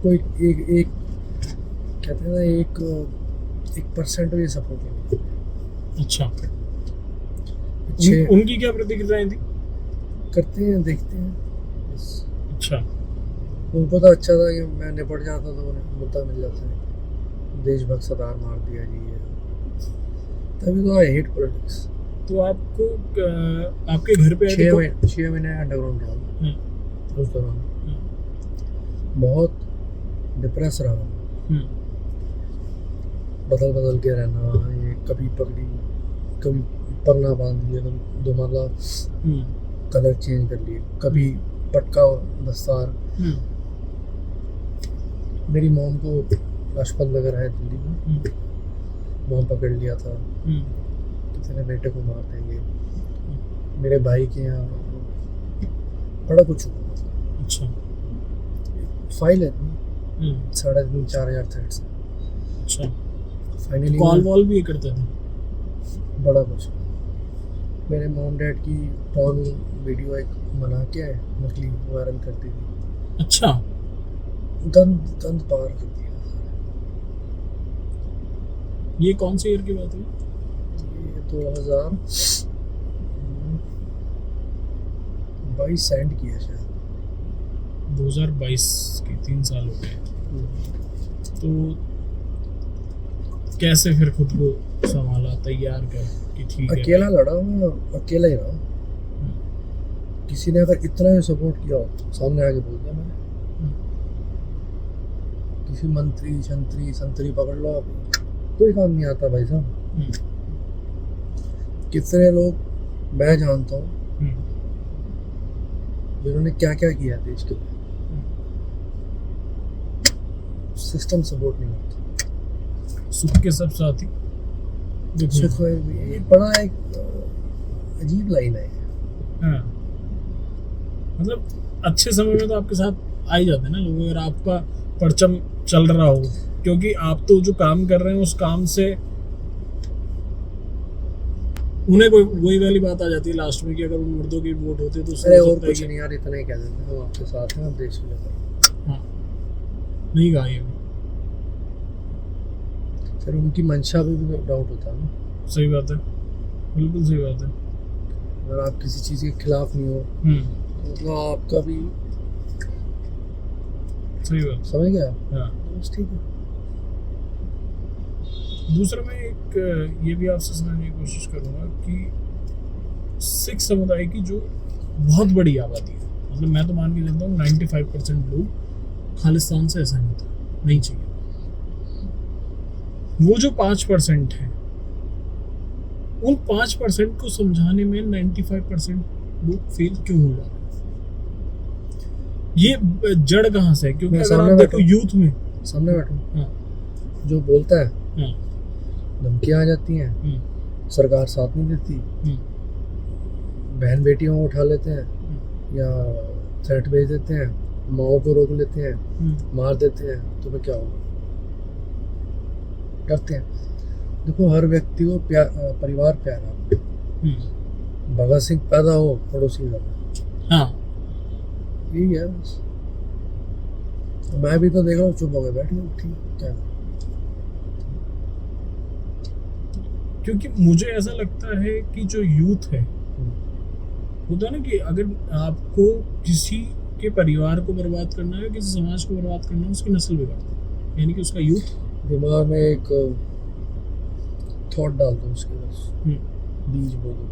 कोई एक कहते हैं ना 1% भी सपोर्ट नहीं। अच्छा, छः उनकी क्या प्रतिक्रियाएं थी? करते हैं, देखते हैं बस। अच्छा, उनको तो अच्छा था कि मैं निपट जाता तो उन्हें मुद्दा मिल जाता है, देशभक्त सरदार मार दिया जी है, तभी तो आई हेट पॉलिटिक्स। तो आपको आपके घर पे 6 महीने अंडरग्राउंड रहा उस दौरान, बहुत डिप्रेस रहा, बदल के रहना, ये कभी पगड़ी, कभी परना बांध लिया, कभी दुमाला कलर चेंज कर लिए, कभी पटका दस्तार। मेरी मॉम को लाजपत नगर है दिल्ली में, वहाँ पकड़ लिया था कि तेरे बेटे को मार देंगे। मेरे भाई के यहाँ बड़ा कुछ हुआ। अच्छा, फाइल है 3,500-4,000 थ्रेड्स। अच्छा, फाइनली कॉल वॉल भी करते थे? बड़ा कुछ। मेरे मॉम डैड की पॉर्न वीडियो एक बना के नकली वायरल करती थी। अच्छा, गंद पार कर दिया। ये कौन सी ईयर की बात है? ये 2022 सेंड किया शायद, 2022 की, 3 साल हो गए। तो कैसे फिर खुद को संभाला, तैयार कर कि ठीक है? अकेला लड़ा, मैं अकेला ही रहा। किसी ने अगर इतना ही सपोर्ट किया हो, सामने आके बोल दिया मैंने, किसी मंत्री संतरी पकड़ लो आप, कोई काम नहीं आता भाई साहब। कितने लोग मैं जानता हूँ जिन्होंने क्या क्या किया देश के लिए, सिस्टम सपोर्ट नहीं करता। सुख के सब साथी सुख ये बड़ा एक अजीब लाइन है। हाँ, मतलब अच्छे समय में तो आपके साथ आ ही जाते हैं ना लोग, अगर आपका परचम चल रहा हो, क्योंकि आप तो जो काम कर रहे हैं उस काम से उन्हें कोई वही वाली बात आ जाती है लास्ट में कि अगर उन मुर्दों की वोट होती है तो अरे और कुछ नहीं यार, इतना ही कह देते हैं, हम आपके साथ हैं, आप देश के लिए। हाँ, नहीं कहा ये फिर उनकी मंशा पे भी डाउट होता है ना। सही बात है, बिल्कुल सही बात है। अगर आप किसी चीज़ के खिलाफ नहीं हो तो मतलब आपका भी सही बात, समझ गया। हाँ, बस ठीक है। दूसरा मैं एक ये भी आपसे समझने की कोशिश करूँगा कि सिख समुदाय की जो बहुत बड़ी आबादी है, मतलब मैं तो मान के चलता हूँ 95% लोग खालिस्तान से असहमत है, नहीं चाहिए। वो जो 5% है, उन 5% को समझाने में 95% लोग फेल क्यों हो जा रहे हैं? ये जड़ कहाँ से है? क्योंकि मैं अगर सामने आप देखो बैठा यूथ में सामने बैठो, हाँ, जो बोलता है हाँ, धमकियाँ आ जाती हैं, सरकार साथ नहीं देती, बहन बेटियों को उठा लेते हैं या थ्रेट भेज देते हैं, माओ को रोक लेते हैं, मार देते हैं, तो फिर क्या होगा? डरते हैं। देखो हर व्यक्ति को परिवार प्यारा, भगत सिंह पैदा हो पड़ोसी का, हाँ, यही है बस। मैं भी तो देख रहा हूँ, चुप हो गए बैठ गए, ठीक है, क्या क्योंकि मुझे ऐसा लगता है कि जो यूथ है होता है ना कि अगर आपको किसी के परिवार को बर्बाद करना है, किसी समाज को बर्बाद करना है, उसकी नस्ल बिगाड़ती है, यानी कि उसका यूथ दिमाग में एक थॉट डाल दो उसके, बस बीज बो दो।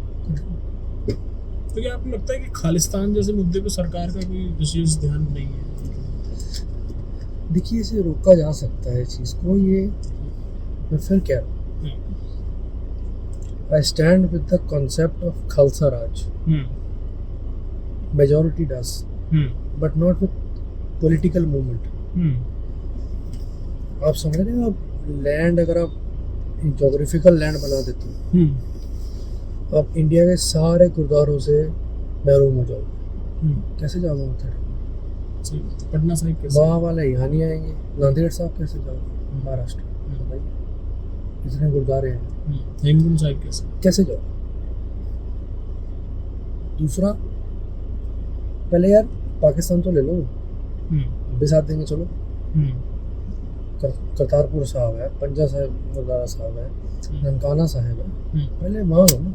तो क्या आपको लगता है कि खालिस्तान जैसे मुद्दे पे सरकार का कोई विशेष ध्यान नहीं है? देखिए इसे रोका जा सकता है इस चीज़ को, ये मैं फिर कह रहा हूँ, I stand with the concept of Khalsa Raj. Majority does, but not with political movement. आप समझ रहे हो? आप लैंड अगर आप जोग्राफिकल लैंड बना देते हो, तो आप इंडिया के सारे गुरुद्वारों से महरूम हो जाओगे। कैसे जाओगे उधर? पटना साहिब कैसे? वहाँ वाले यहाँ नहीं आएंगे। नांदेड़ साहब कैसे जाओगे? महाराष्ट्र इतने गुरुद्वारे हैं, हेमकुंड साहिब कैसे जाओ? दूसरा, पहले यार पाकिस्तान तो ले लो, भी साथ देंगे, चलो। करतारपुर साहब है, पंजा साहिब गुरुद्वारा साहब है, ननकाना साहिब है, पहले वहाँ हो ना।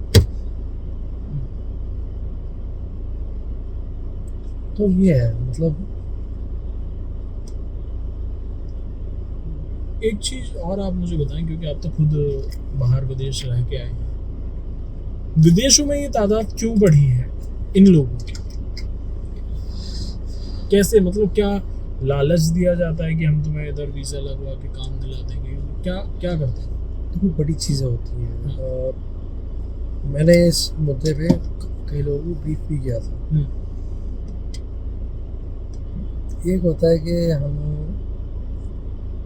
तो ये है, मतलब एक चीज और आप मुझे बताएं, क्योंकि आप तो खुद बाहर विदेश रह के आए हैं, विदेशों में ये तादाद क्यों बढ़ी है इन लोगों की? कैसे, मतलब क्या लालच दिया जाता है कि हम तुम्हें इधर वीजा लगवा के काम दिला देंगे? क्या क्या करते हैं? देखो बड़ी चीज़ें होती हैं। मैंने इस मुद्दे पे कई लोगों को ब्रीफ भी किया था। एक होता है कि हम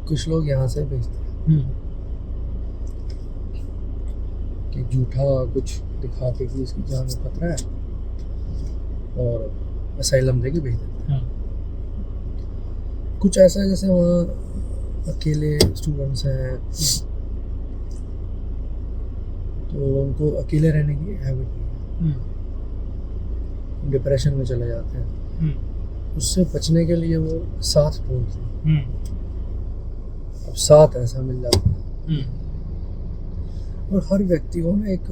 कुछ लोग यहाँ से भेजते हैं कि झूठा कुछ दिखा के कि इसकी जान में खतरा है और असाइलम देके भेज देते हैं। कुछ ऐसा है जैसे वहाँ अकेले स्टूडेंट्स हैं, तो उनको अकेले रहने की हैबिट नहीं है, डिप्रेशन में चले जाते हैं। उससे बचने के लिए वो साथ ढूंढते हैं। अब साथ ऐसा मिल जाता है, और हर व्यक्ति को ना एक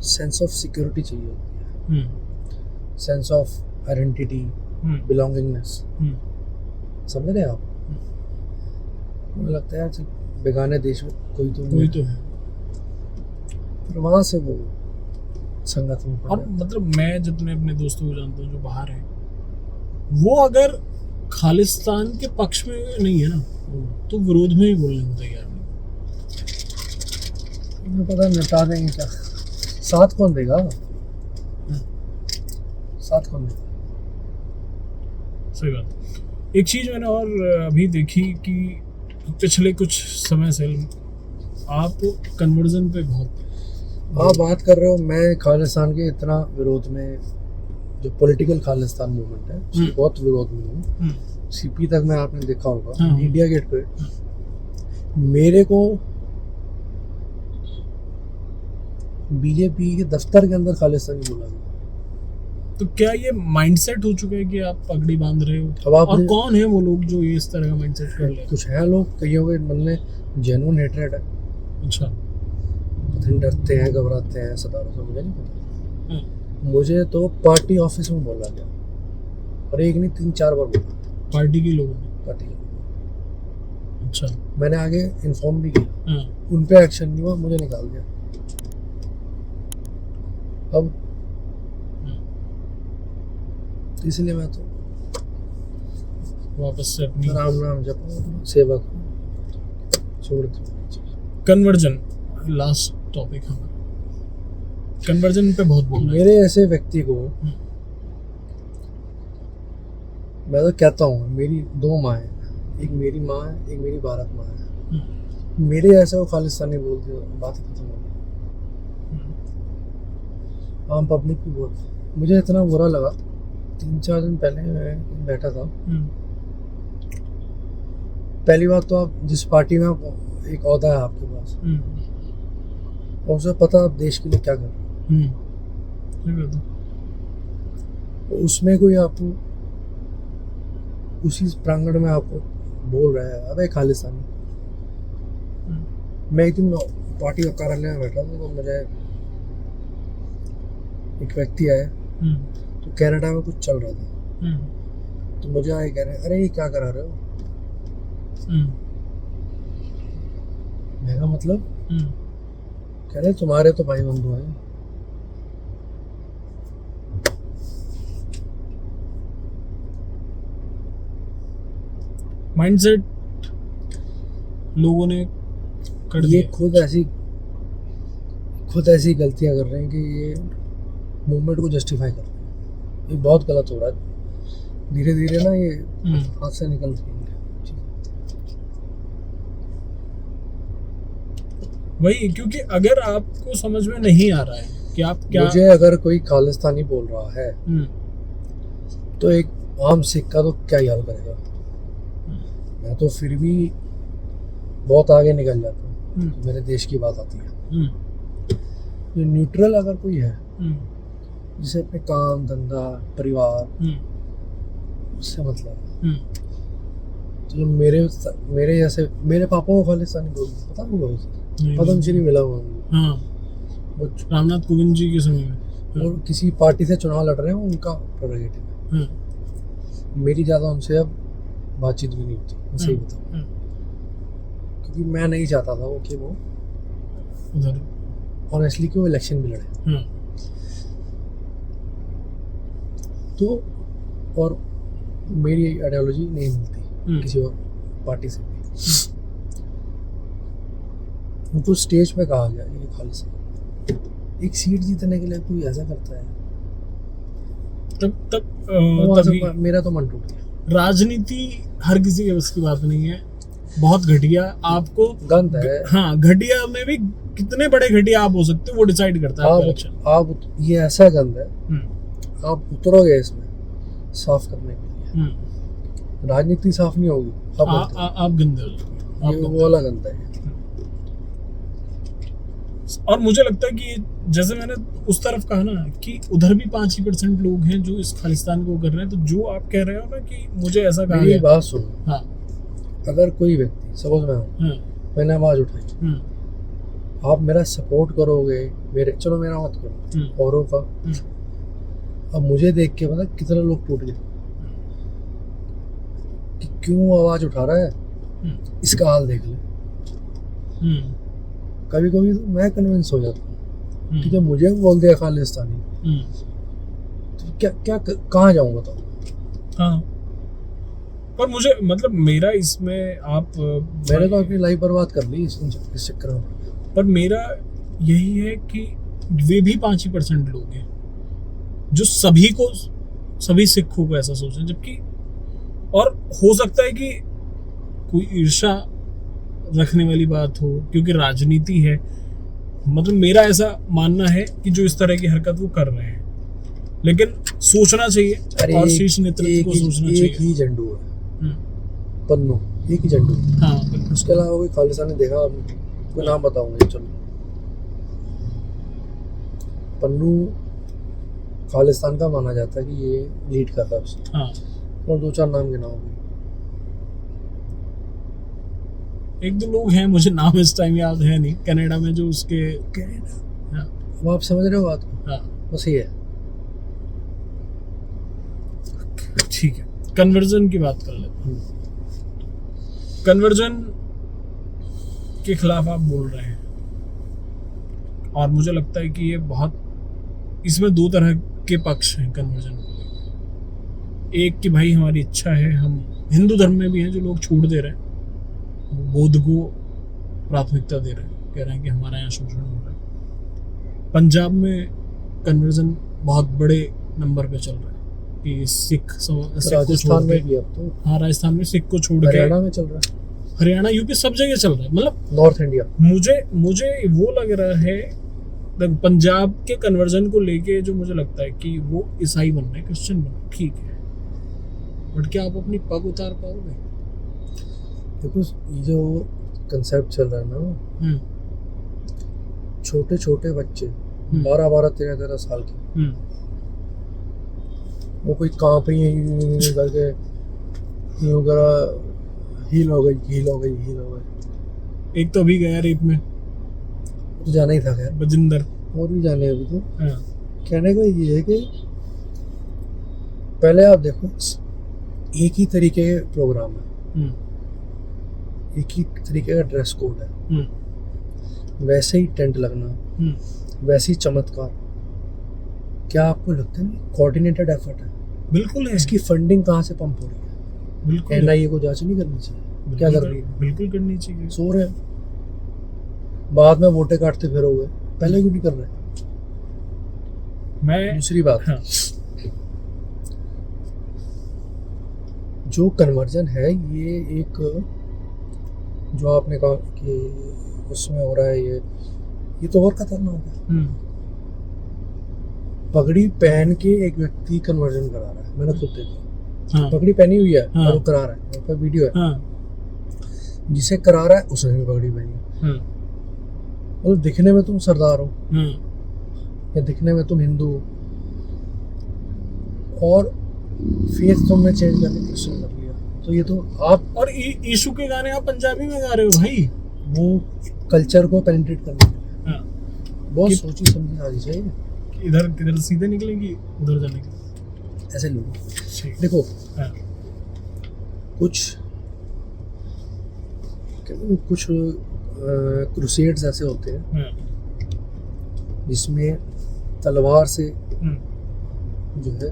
सेंस ऑफ सिक्योरिटी चाहिए होती है, सेंस ऑफ आइडेंटिटी, बिलोंगिंगनेस। समझ रहे हैं आप? मुझे लगता है यार बेगाने देश में कोई तो है, फिर वहाँ से वो संगत में पड़ और जाता है। मतलब मैं जितने अपने दोस्तों को जानता हूँ जो बाहर हैं, वो अगर खालिस्तान के पक्ष में नहीं है ना, तो विरोध में ही बोलने को तैयार नहीं। मुझे पता निपटा देंगे क्या, साथ कौन देगा? साथ कौन देगा? सही बात। एक चीज मैंने और अभी देखी कि पिछले कुछ समय से आप कन्वर्जन पे बहुत आप बात कर रहे हो। मैं खालिस्तान के इतना विरोध में, जो पॉलिटिकल खालिस्तान मूवमेंट है उसके बहुत विरोध में हूँ। सीपी तक में आपने देखा होगा, इंडिया गेट पे मेरे को बीजेपी के दफ्तर के अंदर खालिस्तानी बोला गया। तो क्या ये माइंडसेट हो चुका है कि आप पगड़ी बांध रहे हो? अब आप और कौन है वो लोग जो ये इस तरह का माइंडसेट कर ले? कुछ है लोग, कईयों के मन में जेन्युइन हेट्रेड है। अच्छा, डरते हैं, घबराते हैं, सतारों से, मुझे नहीं पता। मुझे तो पार्टी ऑफिस में बोला गया, और एक नहीं 3-4 बार बोला पार्टी के लोगों ने। पार्टी के। अच्छा, मैंने आगे इन्फॉर्म भी किया, उन पे एक्शन नहीं हुआ, मुझे निकाल दिया। अब इसलिए मैं तो वापस से अपनी राम नाम जप, सेवा छोड़ दूँ। कन्वर्जन, लास्ट टॉपिक हमारा, कन्वर्जन पे बहुत बोल रहे हैं। मेरे ऐसे व्यक्ति को मैं तो कहता हूँ, मेरी 2 माँ है, एक मेरी माँ है, एक मेरी भारत माँ है। मेरे ऐसे वो खालिस्तानी बोल दिया, बात खत्म हो गई। आम पब्लिक भी बहुत, मुझे इतना बुरा लगा। 3-4 दिन पहले मैं बैठा था। पहली बात तो आप जिस पार्टी में आप एक ओहदा है आपके पास, और उसे पता आप देश के लिए क्या कर रहे हो, उसमें कोई आपको उसी प्रांगण में आपको बोल रहा है अबे खालिस्तानी। मैं एक दिन पार्टी का कार्यालय में बैठा था, तो मुझे एक व्यक्ति आया, तो कनाडा में कुछ चल रहा था, तो मुझे आए कह रहे अरे ये क्या करा रहे हो। मैं कहा मतलब, कह रहे तुम्हारे तो भाई बंधु हैं। माइंडसेट लोगों ने कर ये दिया। खुद ऐसी गलतियां कर रहे हैं कि ये मूवमेंट को जस्टिफाई कर रहे हैं। ये बहुत गलत हो रहा है। धीरे धीरे ना ये हाथ से निकल रही है। वही, क्योंकि अगर आपको समझ में नहीं आ रहा है कि आप क्या, मुझे अगर कोई खालिस्तानी बोल रहा है तो एक आम सिख का तो क्या याद करेगा। मैं तो फिर भी बहुत आगे निकल जाता हूँ, तो मेरे देश की बात आती है। जो न्यूट्रल अगर कोई है, जिसे अपने काम धंधा परिवार उससे मतलब, तो जो मेरे जैसे, मेरे पापा को खालिस्तानी बोलते पता नहीं, पद्मश्री मिला हुआ वो रामनाथ कोविंद जी के समय में, और किसी पार्टी से चुनाव लड़ रहे हैं, उनका प्रेरोगेटिव है। मेरी ज़्यादा उनसे अब बातचीत भी नहीं होती, मैं सही बताऊँ, क्योंकि मैं नहीं चाहता था वो कि वो उधर ऑनेस्टली कि वो इलेक्शन भी लड़े। तो और मेरी आइडियोलॉजी नहीं मिलती किसी और पार्टी से भी। उनको स्टेज पे कहा गया ये खालिस्तान, एक सीट जीतने के लिए कोई ऐसा करता है, तब मेरा तो मन टूट गया। राजनीति हर किसी के बस की बात नहीं है, बहुत घटिया आपको गंद है। हाँ, घटिया में भी कितने बड़े घटिया आप हो सकते हो वो डिसाइड करता है आप ये ऐसा गंद है, आप उतरोगे इसमें साफ करने के लिए, राजनीति साफ नहीं होगी, आप गंदे हो जाओगे, ये वो वाला गंदा है। और मुझे लगता है कि जैसे मैंने उस तरफ कहा ना कि उधर भी 5% लोग हैं जो इस खालिस्तान को कर रहे हैं, तो जो आप कह रहे हो ना कि मुझे ऐसा कहा मेरी बात सुनो। हाँ, अगर कोई व्यक्ति, सपोज मैं हूँ, मैंने आवाज उठाई, आप मेरा सपोर्ट करोगे, चलो मेरा मत करो, औरों का। अब मुझे देख के पता कितने लोग टूट गए कि क्यों आवाज उठा रहा है, इसका हाल देख ले। कभी कभी तो मैं कन्विंस हो जाता हूँ कि जब मुझे बोल दिया खालिस्तानी, तो क्या कहाँ जाऊँ बताओ। हाँ, पर मुझे मतलब मेरा इसमें मैंने तो अपनी लाइफ बर्बाद कर ली इस चक्कर में। पर मेरा यही है कि वे भी 5% लोग हैं जो सभी सिखों को ऐसा सोचें, जबकि और हो सकता है कि कोई ईर्ष्या रखने वाली बात हो, क्योंकि राजनीति है। मतलब मेरा ऐसा मानना है कि जो इस तरह की हरकत वो कर रहे हैं, लेकिन सोचना चाहिए और शीर्ष नेतृत्व को सोचना चाहिए। एक ही झंडू है पन्नू, एक ही झंडू। हाँ, उसके अलावा कोई खालिस्तानी देखा, कोई नाम बताऊंगा, चलो पन्नू खालिस्तान का माना जाता है कि ये लीड कर रहा है उसे। हाँ, और 2-4 नाम के नाम, 1-2 लोग हैं, मुझे नाम इस टाइम याद है नहीं, कनाडा में जो उसके। हाँ। अब आप समझ रहे हो बात को? हाँ, बस ये है। ठीक है, कन्वर्जन की बात कर लेते हैं। कन्वर्जन के खिलाफ आप बोल रहे हैं, और मुझे लगता है कि ये बहुत, इसमें 2 तरह के पक्ष हैं कन्वर्जन को। एक कि भाई हमारी इच्छा है, हम हिंदू धर्म में भी हैं जो लोग छूट दे रहे हैं, बोध को प्राथमिकता दे रहे हैं, कह रहे हैं कि हमारा यहाँ शोषण हो रहा है, पंजाब में कन्वर्जन बहुत बड़े नंबर पे चल रहा है कि सिख को छोड़ राजस्थान में के, भी अब तो, हाँ राजस्थान में सिख को छोड़ के, हरियाणा में चल रहा है, हरियाणा यूपी सब जगह चल रहा है। मतलब नॉर्थ इंडिया। मुझे वो लग रहा है, पंजाब के कन्वर्जन को लेके जो मुझे लगता है कि वो ईसाई बनना है, क्रिश्चियन बनना है, ठीक है, बट क्या आप अपनी पग उतार पाओगे? देखो ये जो कंसेप्ट चल रहा है ना, छोटे छोटे बच्चे 12-12, 13-13 साल के, वो कोई कांप रही है करके यूं करा, हील हो गई। एक तो अभी गया रेप में, तो जाना ही था खैर, बजिंदर, और भी जाने अभी तो। हाँ, कहने का ये है कि पहले आप देखो, एक ही तरीके के प्रोग्राम है, एक ही तरीके का ड्रेस कोड है, वैसे ही टेंट लगना, वैसे ही चमत्कार, क्या आपको लगता है कोऑर्डिनेटेड एफर्ट है? बिल्कुल है। इसकी फंडिंग कहाँ से पंप हो रही है? बिल्कुल एनआईए को जांच नहीं करनी चाहिए? क्या कर रही है? बिल्कुल करनी चाहिए। सो रहे हैं, बाद में वोटें काटते फिरोगे, पहले क्यों नहीं कर रहे? मैं दूसरी बात, हाँ, जो कन्वर्जन है ये एक, जो आपने कहा कि उसमें हो रहा है, ये तो और खतरनाक है। पगड़ी पहन के एक व्यक्ति कन्वर्जन करा रहा है, मैंने खुद देखा। हाँ, पगड़ी पहनी हुई है, हाँ, और वो करा रहा है, मेरे पास वीडियो है। हाँ, जिसे करा रहा है उसने भी पगड़ी पहनी है। मतलब दिखने में तुम सरदार हो, या दिखने में तुम हिंदू हो, और फेस तुमने चेंज करके क्रिश्चियन कर लिया, तो ये तो आप, और यीशु के गाने आप पंजाबी में गा रहे हो भाई। वो कल्चर को पेनिट्रेट करने के लिए हाँ, बहुत सोची समझी आनी चाहिए। इधर किधर सीधे निकलेंगी, उधर जाने के ऐसे लोग ठीक। देखो, हाँ, कुछ क्रूसेड्स ऐसे होते हैं हाँ, जिसमें तलवार से जो है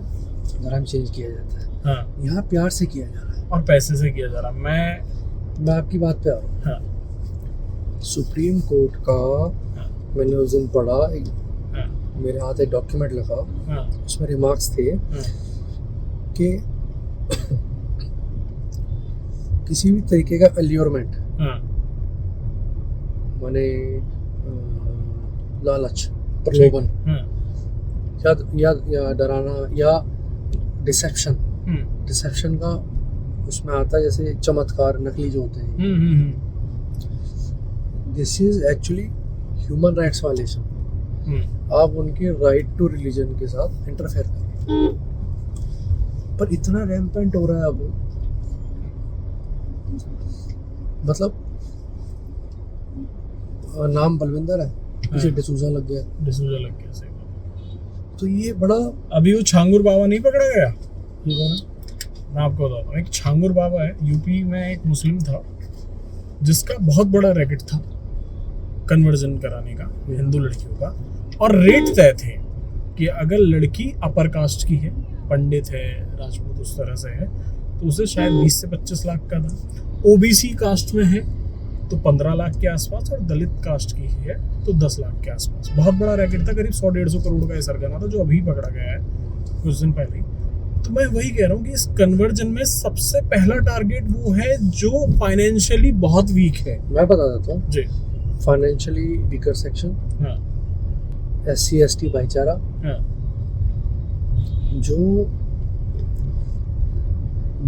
धर्म चेंज किया जाता है। हाँ, यहाँ प्यार से किया जा रहा है, और पैसे से किया जा रहा। मैं आपकी बात पे आ रहा हूँ। हाँ, सुप्रीम कोर्ट का हाँ, मैंने उस दिन पढ़ा, हाँ, मेरे हाथ एक डॉक्यूमेंट लिखा, हाँ, उसमें रिमार्क्स थे हाँ, कि किसी भी तरीके का अल्योरमेंट, हाँ, माने लालच, प्रलोभन, हाँ, या डराना, या डिसेप्शन का उसमें आता है, जैसे चमत्कार, नकली जो होते हैं, this is actually human rights violation. आप उनके राइट टू रिलीजन के साथ इंटरफेयर कर रहे हैं, पर इतना रैम्पेंट हो रहा है अब, मतलब नाम बलविंदर है, पीछे डिसूजा लग गया, सही बात। तो ये बड़ा, अभी वो छांगुर बाबा नहीं पकड़ा गया? ये कौन है? मैं आपको बताता हूँ, एक छांगुर बाबा है, यूपी में एक मुस्लिम था जिसका बहुत बड़ा रैकेट था कन्वर्जन कराने का हिंदू लड़कियों का, और रेट तय थे कि अगर लड़की अपर कास्ट की है, पंडित है, राजपूत उस तरह से है, तो उसे शायद 20 से 25 लाख का था। ओबीसी कास्ट में है तो 15 लाख के आसपास, और दलित कास्ट की है तो 10 लाख के आसपास। बहुत बड़ा रैकेट था, करीब 100-150 करोड़ का सरगना था, जो अभी पकड़ा गया है कुछ दिन पहले ही। तो मैं वही कह रहा हूँ कि इस कन्वर्जन में सबसे पहला टारगेट वो है जो फाइनेंशियली बहुत वीक है। मैं बता देता हूँ जी, फाइनेंशियली वीकर सेक्शन, हाँ, SC/ST भाईचारा, हाँ,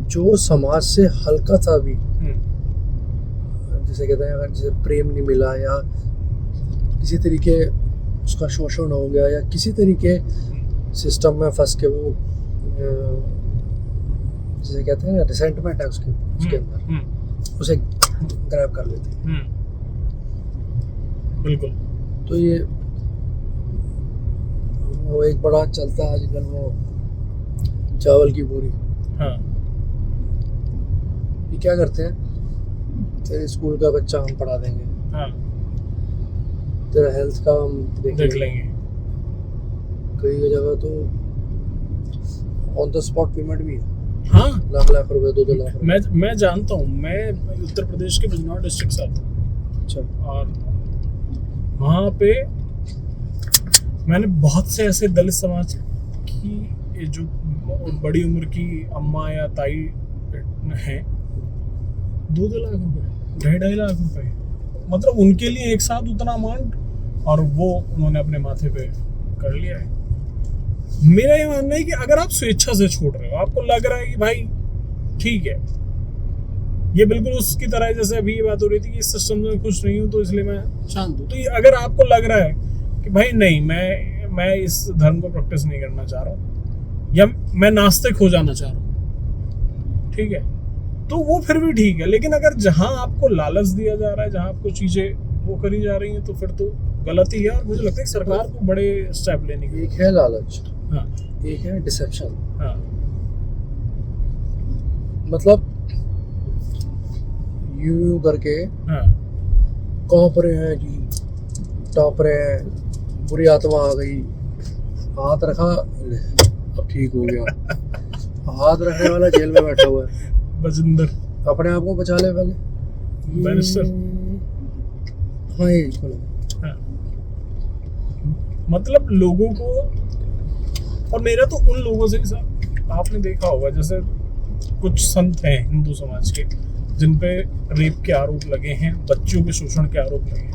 जो समाज से हल्का सा भी, जैसे कहते हैं, अगर जैसे प्रेम नहीं मिला, या किसी तरीके उसका शोषण हो गया, या किसी तरीके सिस्टम में फंस के वो, जैसे कहते हैं रिसेंटमेंट है उसके अंदर, उसे ग्रैब कर लेते हैं। बिल्कुल। तो ये वो एक बड़ा चलता है आजकल, वो चावल की बोरी। हाँ, ये क्या करते हैं, तेरे स्कूल का बच्चा हम पढ़ा देंगे, हाँ, तेरा हेल्थ का हम देख लेंगे। कई जगह तो ऑन द स्पॉट पेमेंट भी है, हाँ, लाख रुपए, 2 लाख रुपए। मैं जानता हूँ, मैं उत्तर प्रदेश के बिजनौर डिस्ट्रिक्ट से आता हूँ, अच्छा, और वहाँ पे मैंने बहुत से ऐसे दलित समाज की ये जो बड़ी उम्र की अम्मा या ताई हैं, 2-2 लाख रुपए, 2.5 लाख रुपए, मतलब उनके लिए एक साथ उतना अमाउंट, और वो उन्होंने अपने माथे पे कर लिया है। मेरा ये मानना है कि अगर आप स्वेच्छा से छोड़ रहे हो, आपको लग रहा है कि भाई ठीक है, ये बिल्कुल उसकी तरह है जैसे अभी ये बात हो रही थी कि इस सिस्टम में खुश नहीं हूँ तो इसलिए मैं शांत हूँ। तो ये अगर आपको लग रहा है कि भाई नहीं, मैं इस धर्म को प्रैक्टिस नहीं करना चाह रहा हूँ, या मैं नास्तिक हो जाना चाह रहा हूँ, ठीक है, तो वो फिर भी ठीक है। लेकिन अगर जहाँ आपको लालच दिया जा रहा है, जहाँ आपको चीजें वो करी जा रही हैं, तो फिर तो गलत ही है। और मुझे लगता है सरकार को बड़े स्टेप लेने की। एक है लालच, हाँ, एक है डिसेप्शन। हाँ, मतलब यूं करके हाँ, कौंप रहे हैं जी, टॉप रहे हैं, बुरी आत्मा आ गई, हाथ रखा, ले, अब ठीक हो गया। हाथ रखने वाला जेल में बैठा हुआ है, बजिंदर, अपने आप को बचा ले पहले। बैरिस्टर, हाँ ये खोलो। हाँ। मतलब लोगों को, और मेरा तो उन लोगों से भी सर, आपने देखा होगा जैसे कुछ संत हैं हिंदू समाज के जिन पे रेप के आरोप लगे हैं, बच्चों के शोषण के आरोप लगे हैं,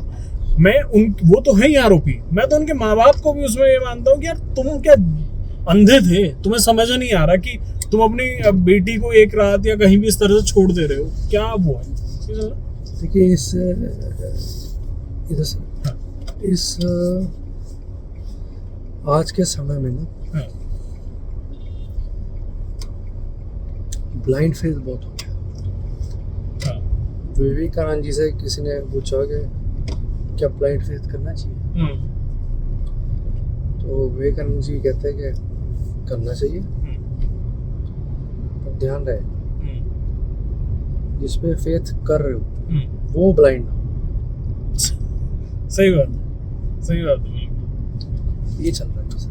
वो तो है ही आरोपी, मैं तो उनके माँ बाप को भी उसमें ये मानता हूँ कि यार तुम क्या अंधे थे, तुम्हें समझ नहीं आ रहा कि तुम अपनी बेटी को एक रात या कहीं भी इस तरह से छोड़ दे रहे हो, क्या वो है। देखिए इस आज के समय में ना हाँ, ब्लाइंड फेथ बहुत हो गया। हाँ, विवेकानंद जी से किसी ने पूछा कि क्या ब्लाइंड फेथ करना चाहिए, तो विवेकानंद जी कहते हैं कि करना चाहिए, पर ध्यान रहे जिसपे फेथ कर रहे हो वो ब्लाइंड ना हो। सही बात, सही बात है, ये चल रहा है सर,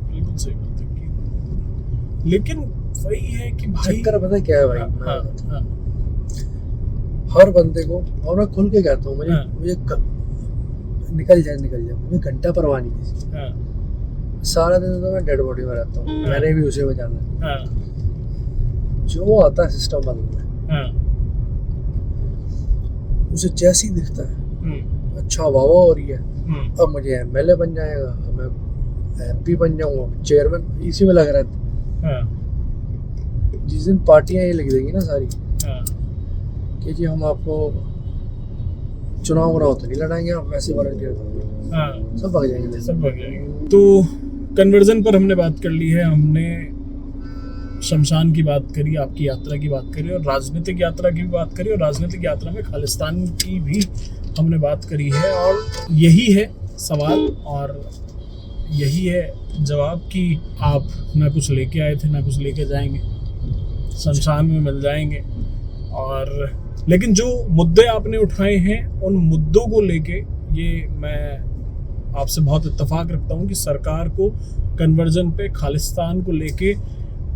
बिल्कुल सही बात है। लेकिन वही है कि भाई चक्कर पता है क्या है भाई, हाँ, मैं हाँ, हर बंदे को, और मैं खुल के कहता हूँ, हाँ, मुझे निकल जाए, मुझे घंटा परवाह नहीं किसी। हाँ, सारा दिन तो मैं डेड बॉडी में रहता हूँ, हाँ, मैंने भी उसे में जाना है। हाँ, जो आता है सिस्टम बदलना है, हाँ, उसे जैसी दिखता है अच्छा वाह हो रही है, अब मुझे एमएलए बन जाएगा, अब मैं एमपी बन जाऊंगा, चेयरमैन, इसी में लग रहा है। हाँ, जिस दिन पार्टियां ये लिख देंगी ना सारी हाँ, कि जी हम आपको चुनाव तो नहीं लड़ाएंगे, आप वैसे वॉलंटियर करोगे, हाँ, सब भाग जाएंगे। सब भाग जाएंगे। तो कन्वर्जन पर हमने बात कर ली है, हमने शमशान की बात करी, आपकी यात्रा की बात करी, और राजनीतिक यात्रा की भी बात करी, और राजनीतिक यात्रा में खालिस्तान की भी हमने बात करी है। और यही है सवाल और यही है जवाब कि आप ना कुछ लेके आए थे ना कुछ लेके जाएंगे, शमशान में मिल जाएंगे। और लेकिन जो मुद्दे आपने उठाए हैं उन मुद्दों को लेके ये मैं आपसे बहुत इत्तेफाक रखता हूँ कि सरकार को कन्वर्जन पे, खालिस्तान को लेके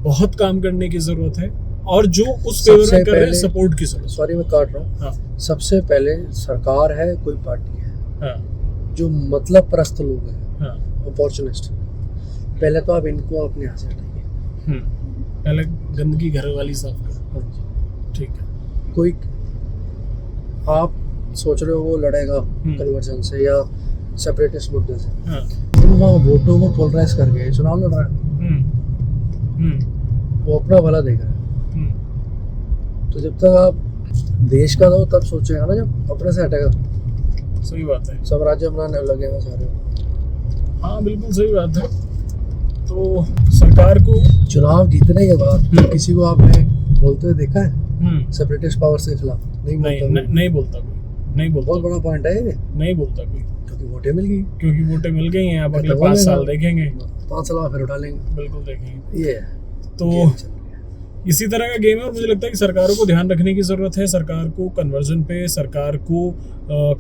बहुत काम करने की ज़रूरत है, और जो उस फेवर में कर रहे हैं सपोर्ट की जरूरत। सॉरी मैं काट रहा हूँ, हाँ, सबसे पहले सरकार है, कोई पार्टी है, हाँ, जो मतलब परस्त लोग हैं, हाँ, अपॉर्चुनिस्ट, पहले तो आप इनको अपने यहाँ से हटाइए। पहले गंदगी घर वाली साफ करो। हाँ जी, ठीक है। कोई आप सोच रहे हो वो लड़ेगा कन्वर्जन से या सेपरेटिस्ट मुद्दे से, हाँ, वो वहाँ वोटों को पोलराइज करके चुनाव लड़ रहा है, वो अपना भला देख रहा है। तो जब तक आप देश का दो तब सोचेगा ना, जब अपने से हटेगा। सही बात है, सब राज्य बनाने लगे हैं सारे। हाँ बिल्कुल सही बात है। तो सरकार को चुनाव जीतने के बाद किसी को आपने बोलते हुए देखा है सेपरेटिस्ट पावर के खिलाफ? नहीं बोलता कोई, नहीं बोलता। बहुत बड़ा पॉइंट है ये, नहीं बोलता कोई, क्योंकि वोटें मिल गई, क्योंकि वोटें मिल गई हैं। अब अगले 5 साल देखेंगे, 5 साल बाद फिर उठा लेंगे, बिल्कुल देखेंगे। ये तो इसी तरह का गेम है, और मुझे लगता है कि सरकारों को ध्यान रखने की ज़रूरत है। सरकार को कन्वर्जन पे, सरकार को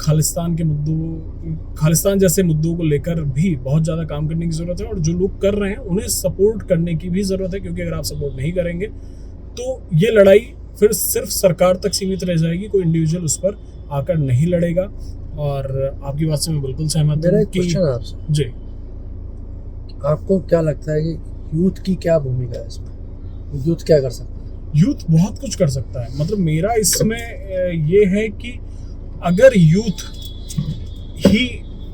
खालिस्तान के मुद्दों, खालिस्तान जैसे मुद्दों को लेकर भी बहुत ज़्यादा काम करने की ज़रूरत है, और जो लोग कर रहे हैं उन्हें सपोर्ट करने की भी ज़रूरत है, क्योंकि अगर आप सपोर्ट नहीं करेंगे तो ये लड़ाई फिर सिर्फ सरकार तक सीमित रह जाएगी, कोई इंडिविजुअल उस पर आकर नहीं लड़ेगा। और आपकी बात से मैं बिल्कुल सहमत हूँ। मेरा एक क्वेश्चन है आपसे जी, आपको क्या लगता है कि यूथ की क्या भूमिका है इसमें, यूथ क्या कर सकता है? यूथ बहुत कुछ कर सकता है। मतलब मेरा इसमें ये है कि अगर यूथ ही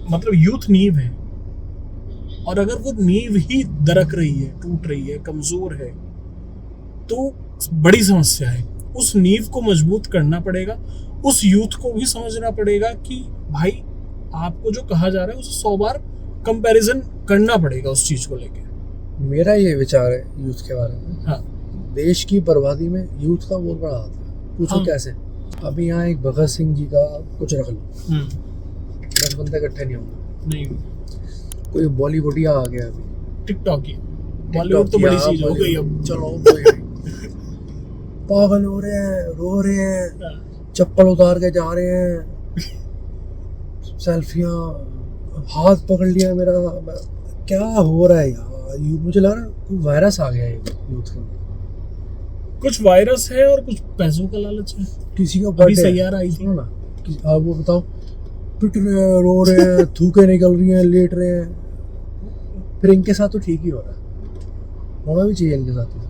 मतलब यूथ नींव है, और अगर वो नींव ही दरक रही है, टूट रही है, कमजोर है, तो बड़ी समस्या है। उस नींव को मजबूत करना पड़ेगा। उस यूथ को भी समझना पड़ेगा कि भाई आपको जो कहा जा रहा है उसे 100 बार कंपैरिजन करना पड़ेगा उस चीज को लेके। मेरा ये विचार है यूथ के बारे में। हाँ। देश की बर्बादी में यूथ का बहुत बड़ा हाथ है। पूछो हाँ। कैसे? अभी यहाँ एक भगत सिंह जी का कुछ रख लो, 10 बंदे इकट्ठे नहीं होंगे। नहीं, कोई बॉलीवुडिया आ गया अभी, टिकटॉक की बॉलीवुड तो बड़ी चीज हो गई अब। चलो पागल हो रहे हैं, रो रहे हैं, चप्पल उतार के जा रहे हैं, सेल्फियां, हाथ पकड़ लिया मेरा। क्या हो रहा है यार? मुझे लग रहा है कोई वायरस आ गया है यूथ के। कुछ वायरस है और कुछ पैसों का लालच है। किसी का अभी बर्थडे सैयार आई थी। सुनो ना, आप वो बताओ, पिट रहे हैं, रो रहे हैं, थूके निकल रही हैं, लेट रहे हैं। फिर इनके साथ तो ठीक ही हो रहा है, होना भी चाहिए इनके साथ ही।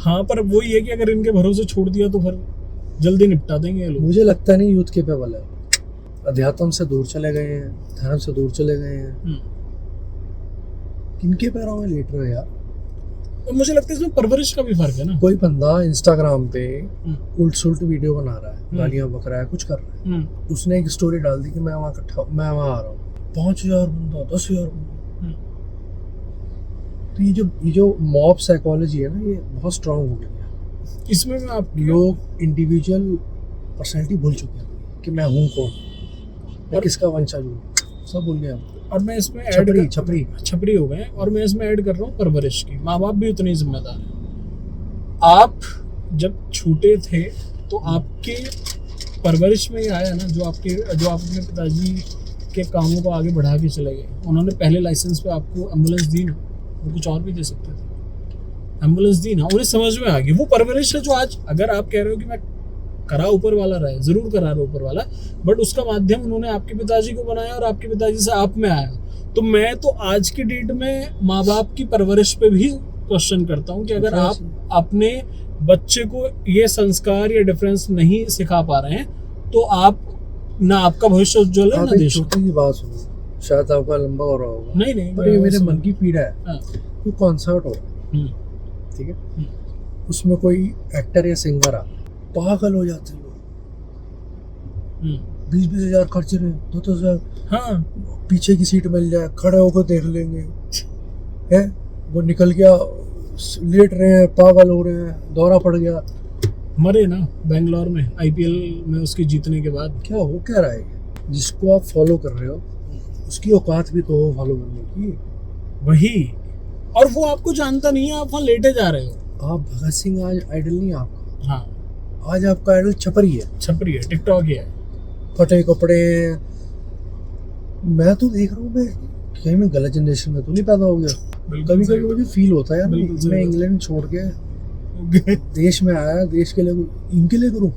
हाँ, पर वो ये कि अगर इनके भरोसे छोड़ दिया तो फिर जल्दी निपटा देंगे ये लोग। मुझे लगता नहीं यूथ केपेबल है। अध्यात्म से दूर चले गए हैं, धर्म से दूर चले गए हैं। किनके पैरों में लेट रहे हो यार? और मुझे लगता है इसमें परवरिश का भी फर्क है ना। कोई बंदा इंस्टाग्राम पे उल्ट सुल्ट वीडियो बना रहा है, गालियां बक रहा है, कुछ कर रहा है, उसने एक स्टोरी डाल दी कि मैं वहाँ आ रहा हूँ, 5000 बंदा, 10,000 बंदा। तो ये जो मॉब साइकोलॉजी है ना, ये बहुत स्ट्रांग हो गई है। इसमें मैं आप लोग इंडिविजुअल पर्सनैलिटी भूल चुके हैं कि मैं हूँ कौन, मैं किसका वंशज हूँ, सब भूल गए। और मैं इसमें छपरी हो गए। और मैं इसमें ऐड कर रहा हूँ परवरिश की। माँ बाप भी उतने जिम्मेदार हैं। आप जब छोटे थे तो आपके परवरिश में ये आया ना, जो आप अपने पिताजी के कामों को आगे बढ़ा के चले गए। उन्होंने पहले लाइसेंस पे आपको एम्बुलेंस दी ना, वो कुछ और भी दे सकते थे, एम्बुलेंस दी ना, उन्हें समझ में आ गई। वो परवरिश है जो आज, अगर आप कह रहे हो कि मैं करा ऊपर वाला रहा है, जरूर करा रहा ऊपर वाला, बट उसका माध्यम उन्होंने आपके पिताजी को बनाया और आपके पिताजी से आप में आया। तो मैं तो आज की डेट में माँ बाप की परवरिश पे भी क्वेश्चन करता हूँ कि अगर आप अपने बच्चे को ये संस्कार या डिफरेंस नहीं सिखा पा रहे हैं तो आप ना आपका भविष्य उज्जवल है ना देश। छोटी सी बात सुनो, शायद आपका लंबा हो रहा होगा। नहीं, पर ये मेरे मन की पीड़ा है। कोई कॉन्सर्ट हो, ठीक है, उसमें कोई एक्टर या सिंगर आ, पागल हो जाते हैं लोग, 20-20 हजार खर्च रहे, 2-2 हजार। हाँ, पीछे की सीट मिल जाए, खड़े होकर देख लेंगे, है वो निकल गया, लेट रहे हैं, पागल हो रहे हैं, दौरा पड़ गया, मरे ना बेंगलोर में IPL में उसके जीतने के बाद। क्या हो क्या रहा है? जिसको आप फॉलो कर रहे हो उसकी औकात भी तो हो फॉलो करने की। वही, और वो आपको जानता नहीं है, आप वहाँ लेटे जा रहे हो। आप भगत सिंह आज आइडल नहीं आपका। हाँ, आज आपका आइडल छपरी है, टिकटॉक है, फटे कपड़े। मैं तो देख रहा हूँ, मैं कहीं में गलत जनरेशन में तो नहीं पैदा हो गया। कभी कभी मुझे फील होता है यार, मैं इंग्लैंड छोड़ के देश में आया, देश के लिए इनके लिए करूँ,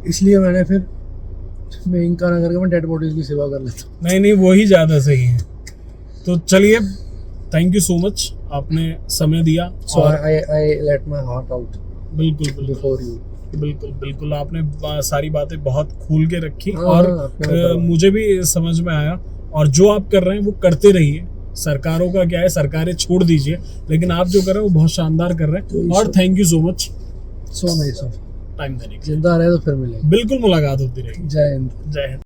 इसलिए मैंने फिर मैं इनका ना करके मैं डेड बॉडीज की सेवा कर लेता हूँ। नहीं, वो ही ज़्यादा सही है। तो चलिए, थैंक यू सो मच, आपने समय दिया। और I let my heart out बिल्कुल बिफोर यू। बिल्कुल आपने सारी बातें बहुत खोल के रखी। और मुझे भी समझ में आया। और जो आप कर रहे हैं वो करते रहिए। सरकारों का क्या है, सरकारें छोड़ दीजिए, लेकिन आप जो कर रहे हैं वो बहुत शानदार कर रहे हैं। और thank you so much, so nice of time देने के लिए। जिंदा रहे तो फिर मिलेंगे। बिल्कुल मुलाकात होती रहेगी। जय हिंद। जय हिंद।